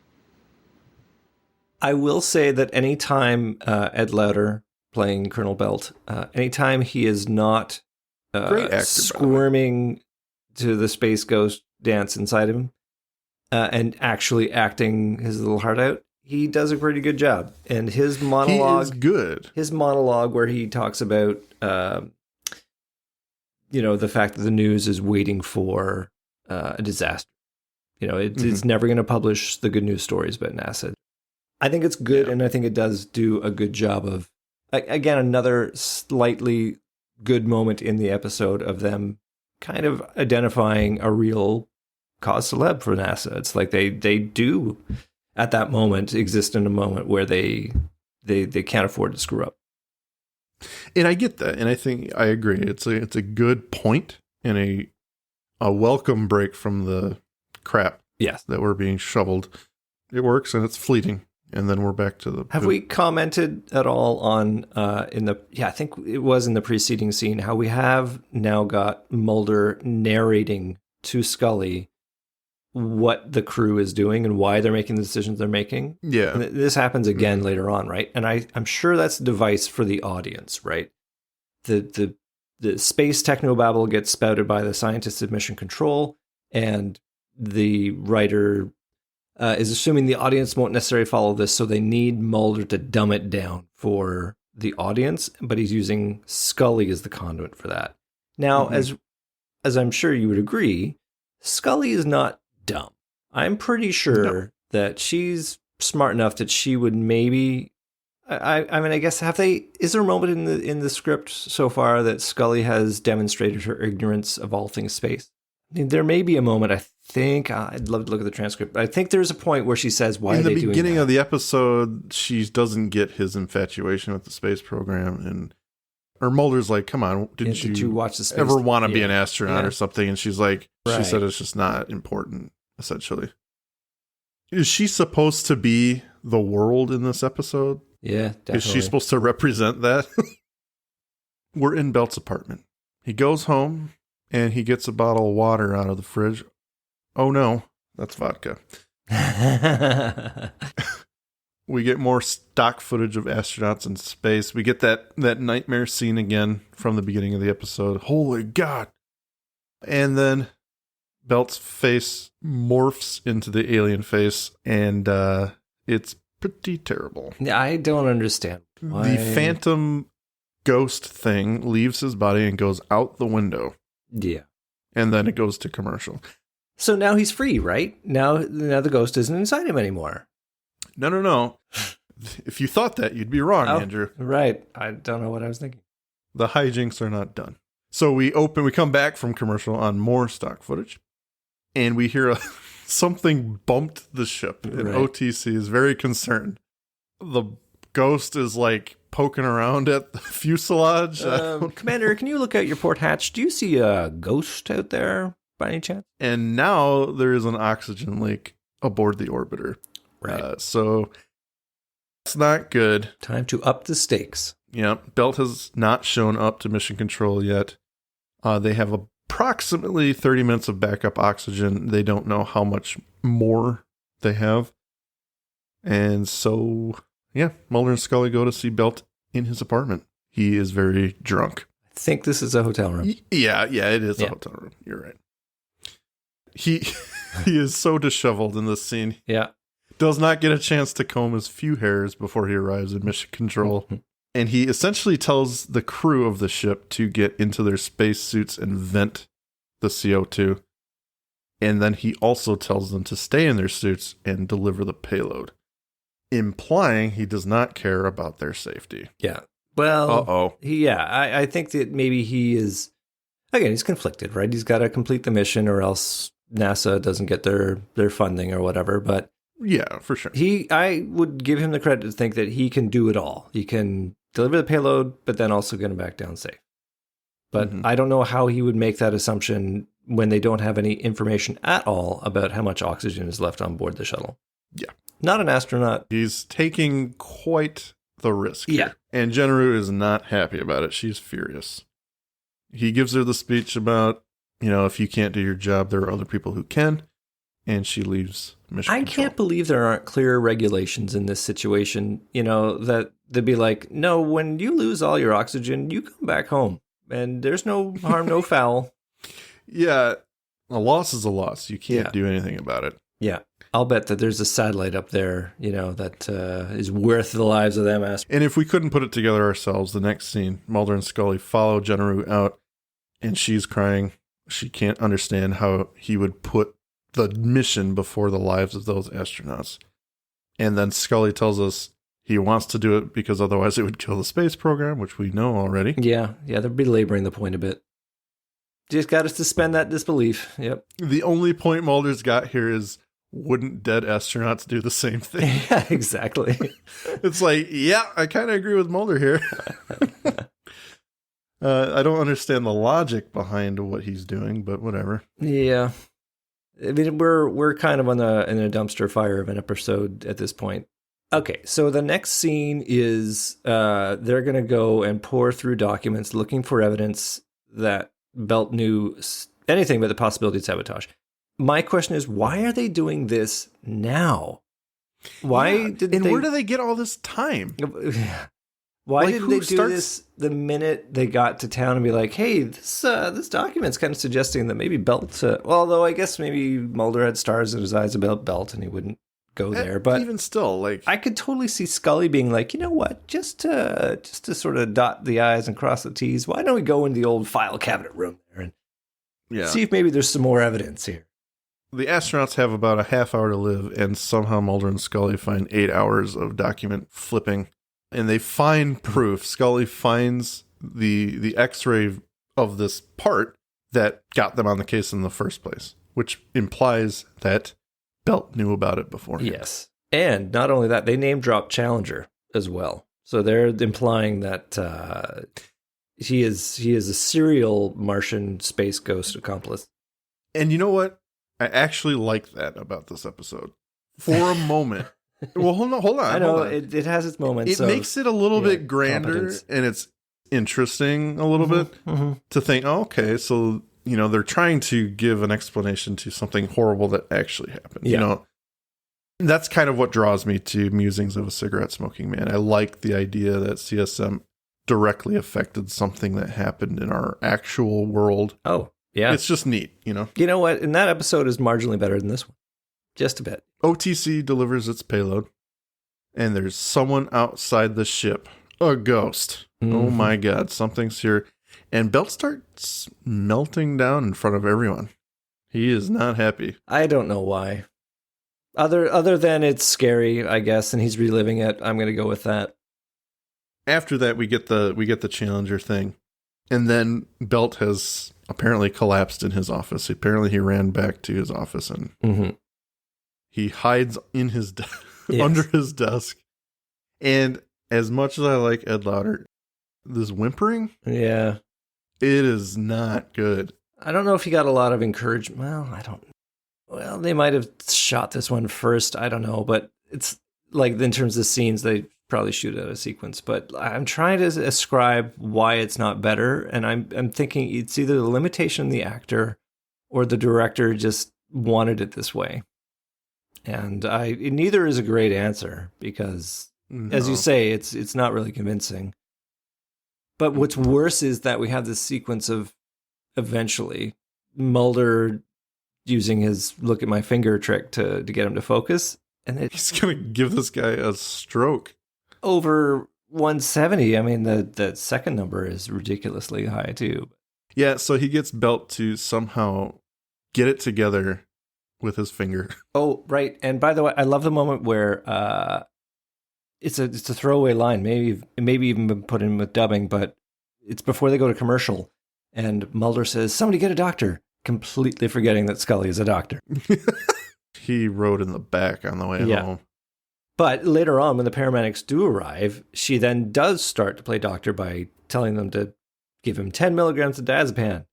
I will say that anytime Ed Lauter playing Colonel Belt, anytime he is not Great actor, squirming to the Space Ghost dance inside him and actually acting his little heart out, he does a pretty good job. And his monologue, he is good. His monologue where he talks about, the fact that the news is waiting for a disaster. It's never going to publish the good news stories about NASA. I think it's good, and I think it does do a good job of, again, another slightly good moment in the episode of them kind of identifying a real cause célèbre for NASA. It's like they do, at that moment, exist in a moment where they can't afford to screw up. And I get that, and I think I agree. It's a good point and a welcome break from the crap that we're being shoveled. It works, and it's fleeting. And then we're back to the... Have we commented at all on, I think it was in the preceding scene, how we have now got Mulder narrating to Scully what the crew is doing and why they're making the decisions they're making? Yeah. And this happens again later on, right? And I'm sure that's a device for the audience, right? The space technobabble gets spouted by the scientists of Mission Control, and the writer... is assuming the audience won't necessarily follow this, so they need Mulder to dumb it down for the audience, but he's using Scully as the conduit for that. Now, as I'm sure you would agree, Scully is not dumb. I'm pretty sure that she's smart enough that she would maybe... I mean, I guess, is there a moment in the script so far that Scully has demonstrated her ignorance of all things space? I mean, there may be a moment, I think, I'd love to look at the transcript, but I think there's a point where she says, why are they doing that? In the beginning of the episode, she doesn't get his infatuation with the space program, or Mulder's like, come on, did you watch the space ever want to be an astronaut or something? And she's like, right. She said it's just not important, essentially. Is she supposed to be the world in this episode? Yeah, definitely. Is she supposed to represent that? We're in Belt's apartment. He goes home, and he gets a bottle of water out of the fridge. Oh no, that's vodka. We get more stock footage of astronauts in space. We get that nightmare scene again from the beginning of the episode. Holy God. And then Belt's face morphs into the alien face, and it's pretty terrible. I don't understand why. The phantom ghost thing leaves his body and goes out the window. Yeah. And then it goes to commercial. So now he's free, right? Now the ghost isn't inside him anymore. No. If you thought that, you'd be wrong, Andrew. Right. I don't know what I was thinking. The hijinks are not done. So we come back from commercial on more stock footage, and we hear something bumped the ship, and Right. OTC is very concerned. The ghost is like poking around at the fuselage. Commander, can you look out your port hatch? Do you see a ghost out there by any chance? And now there is an oxygen leak aboard the orbiter. Right. So it's not good. Time to up the stakes. Yeah, Belt has not shown up to mission control yet. They have approximately 30 minutes of backup oxygen. They don't know how much more they have. And so, yeah, Mulder and Scully go to see Belt in his apartment. He is very drunk. I think this is a hotel room. Yeah, it is a hotel room. You're right. He is so disheveled in this scene. Yeah. Does not get a chance to comb his few hairs before he arrives at mission control. And he essentially tells the crew of the ship to get into their space suits and vent the CO2. And then he also tells them to stay in their suits and deliver the payload, implying he does not care about their safety. Yeah. Well, Uh-oh. I think that maybe he is, again, he's conflicted, right? He's got to complete the mission or else NASA doesn't get their funding or whatever. But yeah, for sure. I would give him the credit to think that he can do it all. He can deliver the payload, but then also get him back down safe. But I don't know how he would make that assumption when they don't have any information at all about how much oxygen is left on board the shuttle. Yeah. Not an astronaut. He's taking quite the risk. Yeah. Here. And Jenru is not happy about it. She's furious. He gives her the speech about, if you can't do your job, there are other people who can. And she leaves mission control. Can't believe there aren't clear regulations in this situation, that they'd be like, no, when you lose all your oxygen, you come back home. And there's no harm, no foul. Yeah, a loss is a loss. You can't do anything about it. Yeah. I'll bet that there's a satellite up there, that is worth the lives of them astronauts. And if we couldn't put it together ourselves, the next scene, Mulder and Scully follow Jenru out, and she's crying. She can't understand how he would put the mission before the lives of those astronauts. And then Scully tells us he wants to do it because otherwise it would kill the space program, which we know already. Yeah, they're belaboring the point a bit. Just got to suspend that disbelief. Yep. The only point Mulder's got here is, wouldn't dead astronauts do the same thing? Yeah, exactly. It's like, yeah, I kind of agree with Mulder here. I don't understand the logic behind what he's doing, but whatever. Yeah. I mean, we're kind of in a dumpster fire of an episode at this point. Okay, so the next scene is they're going to go and pour through documents looking for evidence that Belt knew anything but the possibility of sabotage. My question is, why are they doing this now? Why didn't where do they get all this time? Why didn't they do this the minute they got to town and be like, hey, this document's kind of suggesting that maybe Belt... although I guess maybe Mulder had stars in his eyes about Belt and he wouldn't go there. But even still, I could totally see Scully being like, you know what, just to sort of dot the I's and cross the T's, why don't we go in the old file cabinet room there and see if maybe there's some more evidence here. The astronauts have about a half hour to live, and somehow Mulder and Scully find 8 hours of document flipping. And they find proof. Scully finds the X-ray of this part that got them on the case in the first place, which implies that Belt knew about it before. Yes. And not only that, they name drop Challenger as well. So they're implying that he is a serial Martian space ghost accomplice. And you know what? I actually like that about this episode. For a moment. Well, hold on. I know, it has its moments. It makes it a little bit grander, competence. and it's interesting a little bit to think, okay, so, they're trying to give an explanation to something horrible that actually happened. Yeah. That's kind of what draws me to Musings of a Cigarette Smoking Man. I like the idea that CSM directly affected something that happened in our actual world. Oh, yeah. It's just neat, You know what? And that episode is marginally better than this one. Just a bit. OTC delivers its payload, and there's someone outside the ship. A ghost. Oh my God, something's here. And Belt starts melting down in front of everyone. He is not happy. I don't know why. Other than it's scary, I guess, and he's reliving it. I'm going to go with that. After that, we get the Challenger thing. And then Belt has apparently collapsed in his office. Apparently he ran back to his office and he hides in his under his desk. And as much as I like Ed Lauter, this whimpering, yeah, it is not good. I don't know if he got a lot of encouragement. Well, they might have shot this one first. I don't know, but it's like in terms of scenes, they probably shoot out of sequence. But I'm trying to ascribe why it's not better, and I'm thinking it's either the limitation of the actor or the director just wanted it this way. And neither is a great answer because, as you say, it's not really convincing. But what's worse is that we have this sequence of eventually Mulder using his look at my finger trick to get him to focus. And he's going to give this guy a stroke. Over 170. I mean, the second number is ridiculously high too. Yeah, so he gets Belt to somehow get it together with his finger. Oh, right. And by the way, I love the moment where it's a throwaway line, maybe even been put in with dubbing, but it's before they go to commercial. And Mulder says, "Somebody get a doctor," completely forgetting that Scully is a doctor. He rode in the back on the way home. But later on, when the paramedics do arrive, she then does start to play doctor by telling them to give him 10 milligrams of diazepam.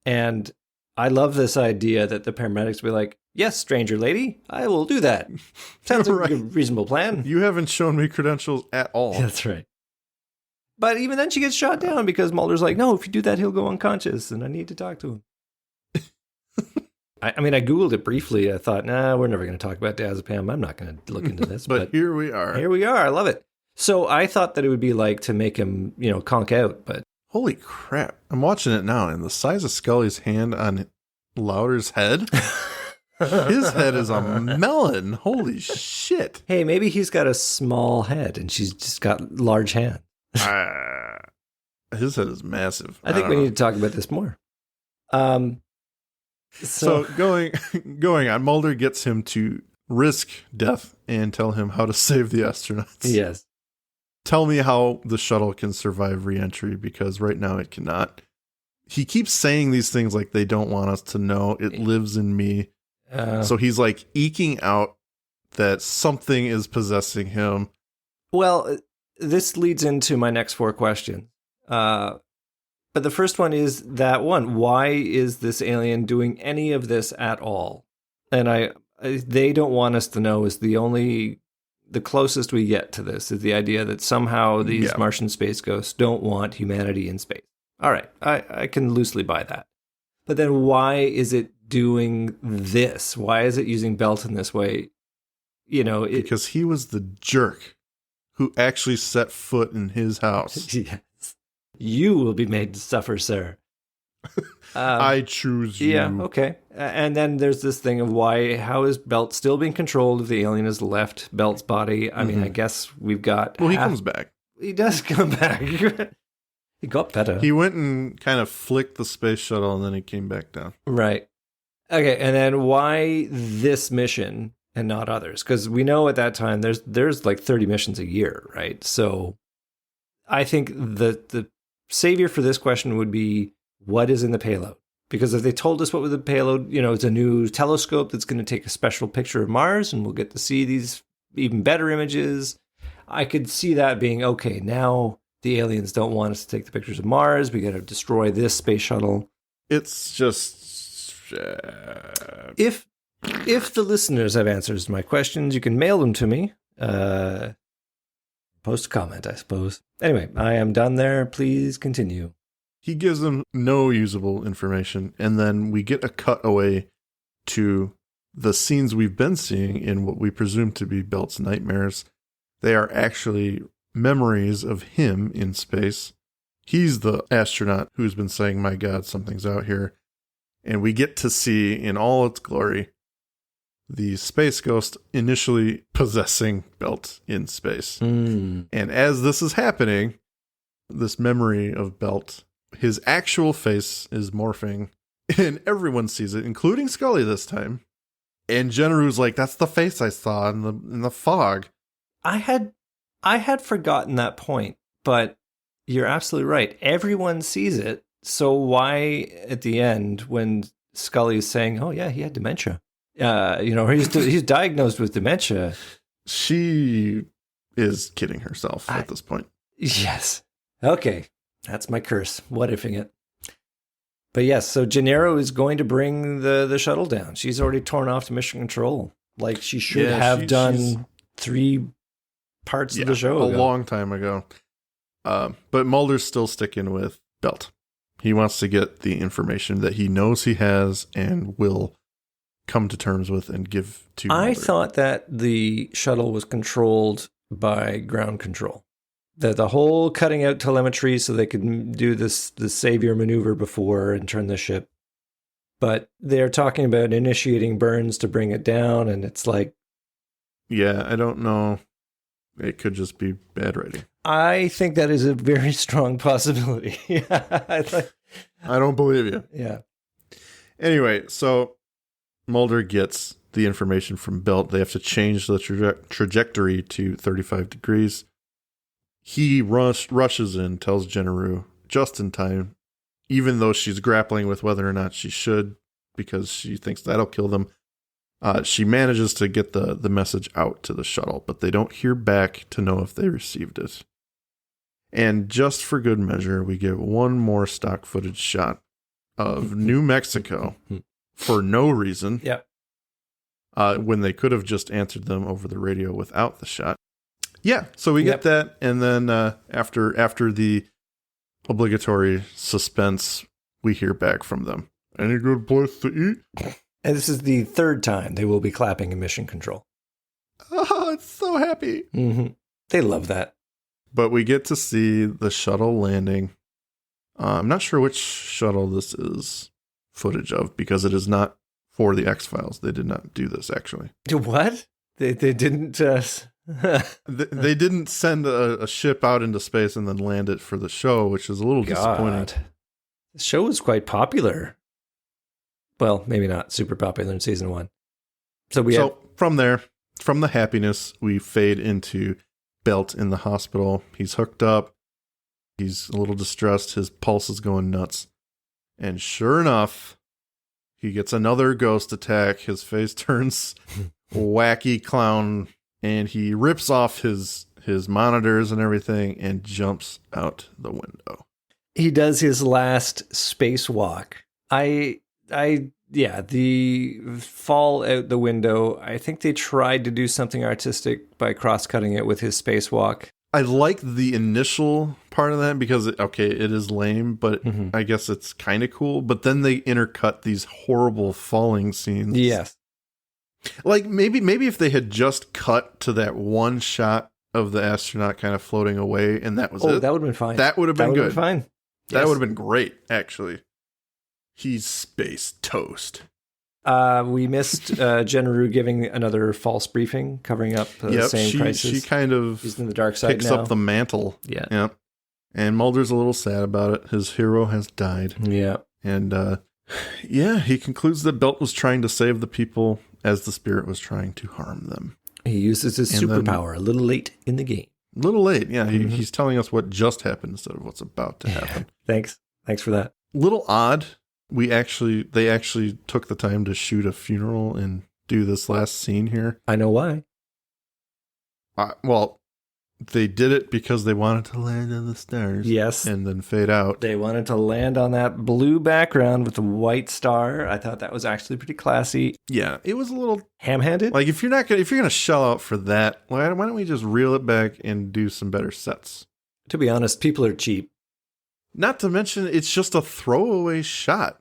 And I love this idea that the paramedics will be like, "Yes, stranger lady, I will do that. Sounds like a reasonable plan. You haven't shown me credentials at all." That's right. But even then she gets shot down because Mulder's like, "No, if you do that, he'll go unconscious and I need to talk to him." I mean, I Googled it briefly. I thought, nah, we're never going to talk about diazepam. I'm not going to look into this. But here we are. Here we are. I love it. So I thought that it would be like to make him, conk out. But holy crap. I'm watching it now, and the size of Scully's hand on Lauder's head. His head is a melon. Holy shit. Hey, maybe he's got a small head and she's just got large hands. His head is massive. I think we need to talk about this more. So going on, Mulder gets him to risk death and tell him how to save the astronauts. Yes. Tell me how the shuttle can survive re-entry, because right now it cannot. He keeps saying these things like they don't want us to know. It lives in me. So he's like eking out that something is possessing him. Well, this leads into my next 4 questions. But the first one is that one, why is this alien doing any of this at all? And they don't want us to know is the closest we get to this is the idea that somehow these Martian space ghosts don't want humanity in space. All right, I can loosely buy that. But then why is it doing this? Why is it using Belt in this way? Because he was the jerk who actually set foot in his house. Yes. You will be made to suffer, sir. I choose you. Yeah, okay. And then there's this thing of how is Belt still being controlled if the alien has left Belt's body? I mean, I guess we've got... Well, he comes back. He does come back. He got better. He went and kind of flicked the space shuttle, and then he came back down. Right. Okay, and then why this mission and not others? Because we know at that time there's like 30 missions a year, right? So I think the savior for this question would be, what is in the payload? Because if they told us what was the payload, it's a new telescope that's going to take a special picture of Mars and we'll get to see these even better images. I could see that being, okay, now the aliens don't want us to take the pictures of Mars. We got to destroy this space shuttle. It's just... If the listeners have answers to my questions, you can mail them to me. Post a comment, I suppose. Anyway, I am done there. Please continue. He gives them no usable information, and then we get a cutaway to the scenes we've been seeing in what we presume to be Belt's nightmares. They are actually memories of him in space. He's the astronaut who's been saying, "My God, something's out here." And we get to see in all its glory the space ghost initially possessing Belt in space. And as this is happening, this memory of Belt, his actual face is morphing, and everyone sees it, including Scully this time. And Jenru's like, "That's the face I saw in the fog." I had forgotten that point, but you're absolutely right. Everyone sees it. So why at the end when Scully is saying, "Oh yeah, he had dementia," he's diagnosed with dementia. She is kidding herself at this point. Yes. Okay, that's my curse. What ifing it? But yes, so Gennaro is going to bring the shuttle down. She's already torn off to mission control, like she should have done 3 parts of the show a long time ago. But Mulder's still sticking with Belt. He wants to get the information that he knows he has and will come to terms with and give to Mulder. I thought that the shuttle was controlled by ground control. That the whole cutting out telemetry so they could do the savior maneuver before and turn the ship. But they're talking about initiating burns to bring it down, and it's like... Yeah, I don't know. It could just be bad writing. I think that is a very strong possibility. I don't believe you. Yeah. Anyway, so Mulder gets the information from Belt. They have to change the trajectory to 35 degrees. He rushes in, tells Gennaro just in time, even though she's grappling with whether or not she should, because she thinks that'll kill them. She manages to get the message out to the shuttle, but they don't hear back to know if they received it. And just for good measure, we get one more stock footage shot of New Mexico for no reason. Yep. When they could have just answered them over the radio without the shot. Yeah, so we get that, and then after the obligatory suspense, we hear back from them. Any good place to eat? And this is the 3rd time they will be clapping in mission control. Oh, it's so happy. Mm-hmm. They love that. But we get to see the shuttle landing. I'm not sure which shuttle this is footage of, because it is not for the X-Files. They did not do this, actually. What? They didn't... they didn't send a ship out into space and then land it for the show, which is a little disappointing. The show was quite popular. Well, maybe not super popular in season 1. So from there, from the happiness, we fade into Belt in the hospital. He's hooked up. He's a little distressed. His pulse is going nuts. And sure enough, he gets another ghost attack. His face turns wacky clown, and he rips off his monitors and everything and jumps out the window. He does his last spacewalk. The fall out the window. I think they tried to do something artistic by cross-cutting it with his spacewalk. I like the initial part of that because, it is lame, but I guess it's kind of cool. But then they intercut these horrible falling scenes. Yes. Like maybe if they had just cut to that one shot of the astronaut kind of floating away and that was it. That would have been fine. That would have been good. Fine. That would have been great, actually. He's space toast. We missed Gennaro giving another false briefing, covering up the same crisis. She kind of He's in the dark side picks now. up the mantle. Yeah. Yep. And Mulder's a little sad about it. His hero has died. Yeah. And he concludes that Belt was trying to save the people as the spirit was trying to harm them. He uses his superpower a little late in the game. A little late, yeah. He's telling us what just happened instead of what's about to happen. Thanks for that. Little odd. They actually took the time to shoot a funeral and do this last scene here. I know why. Well, they did it because they wanted to land on the stars. Yes. And then fade out. They wanted to land on that blue background with a white star. I thought that was actually pretty classy. Yeah, it was a little ham-handed. Like if you're gonna shell out for that, why don't we just reel it back and do some better sets? To be honest, people are cheap. Not to mention, it's just a throwaway shot.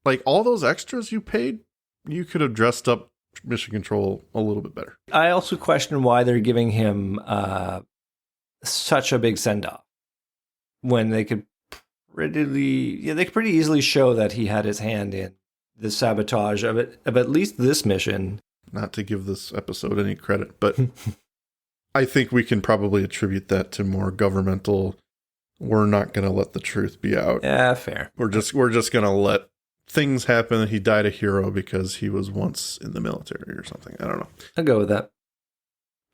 Like all those extras you paid, you could have dressed up Mission Control a little bit better. I also question why they're giving him such a big send-off when they could pretty easily show that he had his hand in the sabotage of at least this mission. Not to give this episode any credit, but I think we can probably attribute that to more governmental. We're not going to let the truth be out. Yeah, fair. We're just going to let things happen. He died a hero because he was once in the military or something. I don't know. I'll go with that.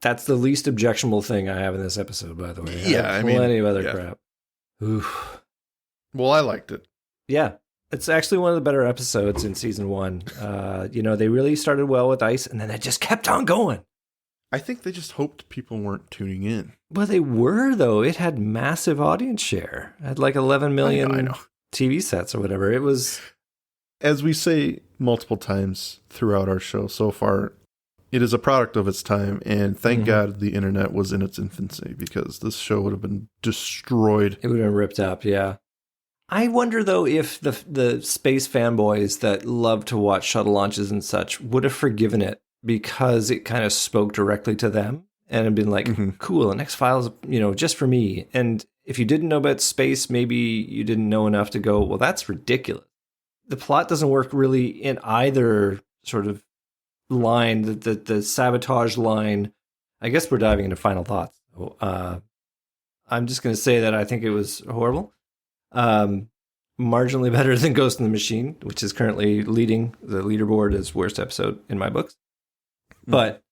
That's the least objectionable thing I have in this episode, by the way. Yeah, I mean, plenty of other crap. Oof. Well, I liked it. Yeah. It's actually one of the better episodes in season 1. They really started well with ice, and then they just kept on going. I think they just hoped people weren't tuning in. Well, they were, though. It had massive audience share. It had like 11 million I know. TV sets or whatever. It was... As we say multiple times throughout our show so far, it is a product of its time, and thank God the internet was in its infancy, because this show would have been destroyed. It would have been ripped up, yeah. I wonder, though, if the space fanboys that love to watch shuttle launches and such would have forgiven it because it kind of spoke directly to them and had been like, cool, an X-Files, just for me. And if you didn't know about space, maybe you didn't know enough to go, well, that's ridiculous. The plot doesn't work really in either sort of line, the sabotage line. I guess we're diving into final thoughts. I'm just going to say that I think it was horrible. Marginally better than Ghost in the Machine, which is currently leading the leaderboard as worst episode in my books. But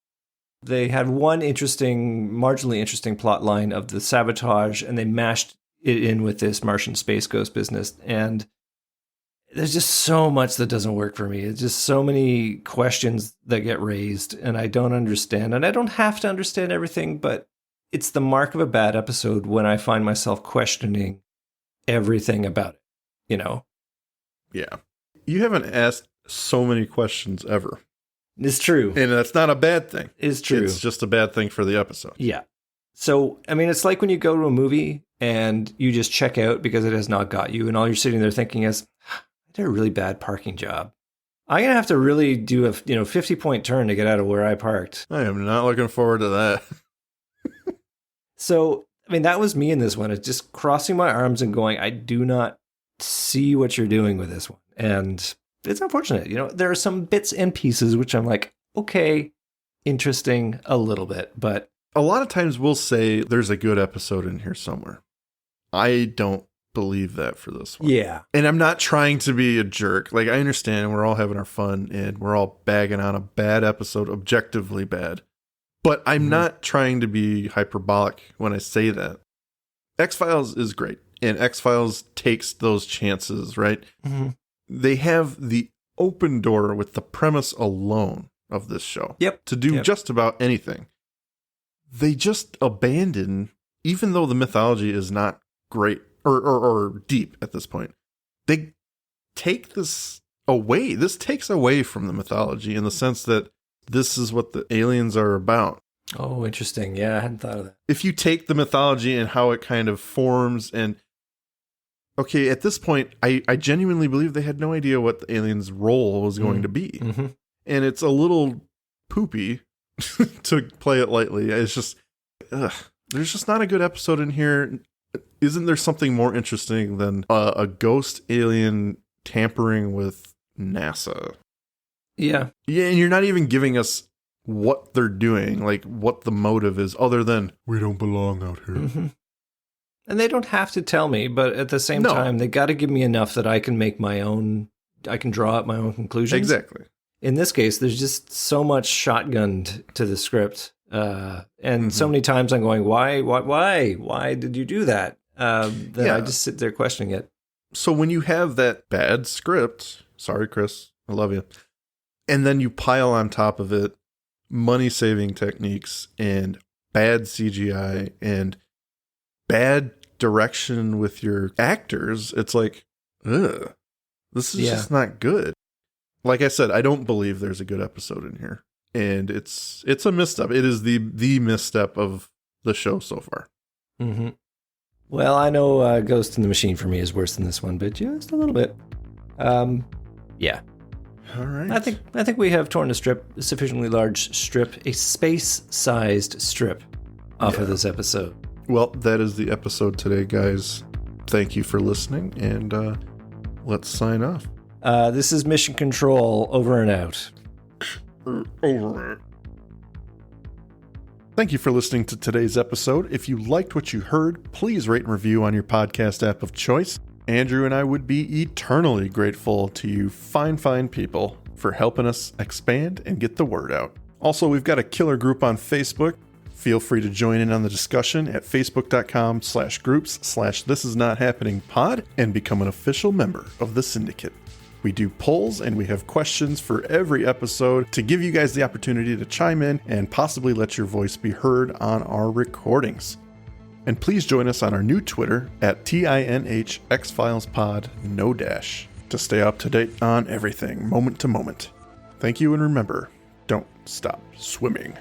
they had one marginally interesting plot line of the sabotage, and they mashed it in with this Martian space ghost business. And there's just so much that doesn't work for me. It's just so many questions that get raised, and I don't understand. And I don't have to understand everything, but it's the mark of a bad episode when I find myself questioning everything about it, Yeah. You haven't asked so many questions ever. It's true. And that's not a bad thing. It's true. It's just a bad thing for the episode. Yeah. So, I mean, it's like when you go to a movie and you just check out because it has not got you, and all you're sitting there thinking is, I did a really bad parking job. I'm going to have to really do a 50-point turn to get out of where I parked. I am not looking forward to that. So, I mean, that was me in this one. It's just crossing my arms and going, I do not see what you're doing with this one. And it's unfortunate. There are some bits and pieces which I'm like, okay, interesting a little bit, but a lot of times we'll say there's a good episode in here somewhere. I don't believe that for this one. Yeah. And I'm not trying to be a jerk. Like, I understand we're all having our fun and we're all bagging on a bad episode, objectively bad. But I'm not trying to be hyperbolic when I say that. X-Files is great, and X-Files takes those chances, right? They have the open door with the premise alone of this show to do just about anything. They just abandon, even though the mythology is not great or deep at this point, they take this away. This takes away from the mythology in the sense that this is what the aliens are about. Oh, interesting. Yeah, I hadn't thought of that. If you take the mythology and how it kind of forms, and okay, at this point, I genuinely believe they had no idea what the aliens' role was going to be. And it's a little poopy to play it lightly. It's just, there's just not a good episode in here. Isn't there something more interesting than a ghost alien tampering with NASA? Yeah. Yeah, and you're not even giving us what they're doing, like what the motive is, other than we don't belong out here. And they don't have to tell me, but at the same time, they got to give me enough that I can make I can draw up my own conclusions. Exactly. In this case, there's just so much shotgunned to the script. And so many times I'm going, why did you do that? That I just sit there questioning it. So when you have that bad script, sorry, Chris, I love you. And then you pile on top of it money-saving techniques and bad CGI and bad direction with your actors, it's like, ugh, this is just not good. Like I said, I don't believe there's a good episode in here. And it's a misstep. It is the misstep of the show so far. Well, I know Ghost in the Machine for me is worse than this one, but just a little bit. Yeah. All right. I think we have torn a sufficiently large strip, a space-sized strip off of this episode. Well, that is the episode today, guys. Thank you for listening, and let's sign off. This is Mission Control, over and out. Over. Thank you for listening to today's episode. If you liked what you heard, please rate and review on your podcast app of choice. Andrew and I would be eternally grateful to you fine people for helping us expand and get the word out. Also, we've got a killer group on Facebook. Feel free to join in on the discussion at facebook.com/groups/thisisnothappeningpod and become an official member of the syndicate. We do polls and we have questions for every episode to give you guys the opportunity to chime in and possibly let your voice be heard on our recordings. And please join us on our new Twitter at tinhxfilespod, no dash, to stay up to date on everything, moment to moment. Thank you, and remember, don't stop swimming.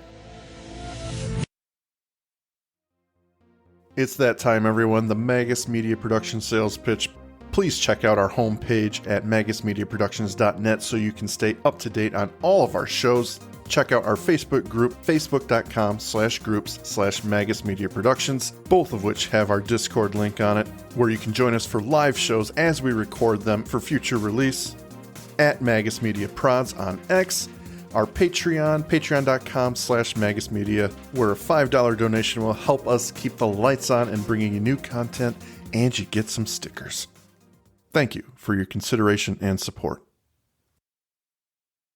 It's that time, everyone, the Magus Media Production sales pitch. Please check out our homepage at magusmediaproductions.net so you can stay up to date on all of our shows. Check out our Facebook group, facebook.com/groups/Magus Media Productions, both of which have our Discord link on it, where you can join us for live shows as we record them for future release. At Magus Media Prods on X, our Patreon, patreon.com/magusmedia, where a $5 donation will help us keep the lights on and bringing you new content, and you get some stickers. Thank you for your consideration and support.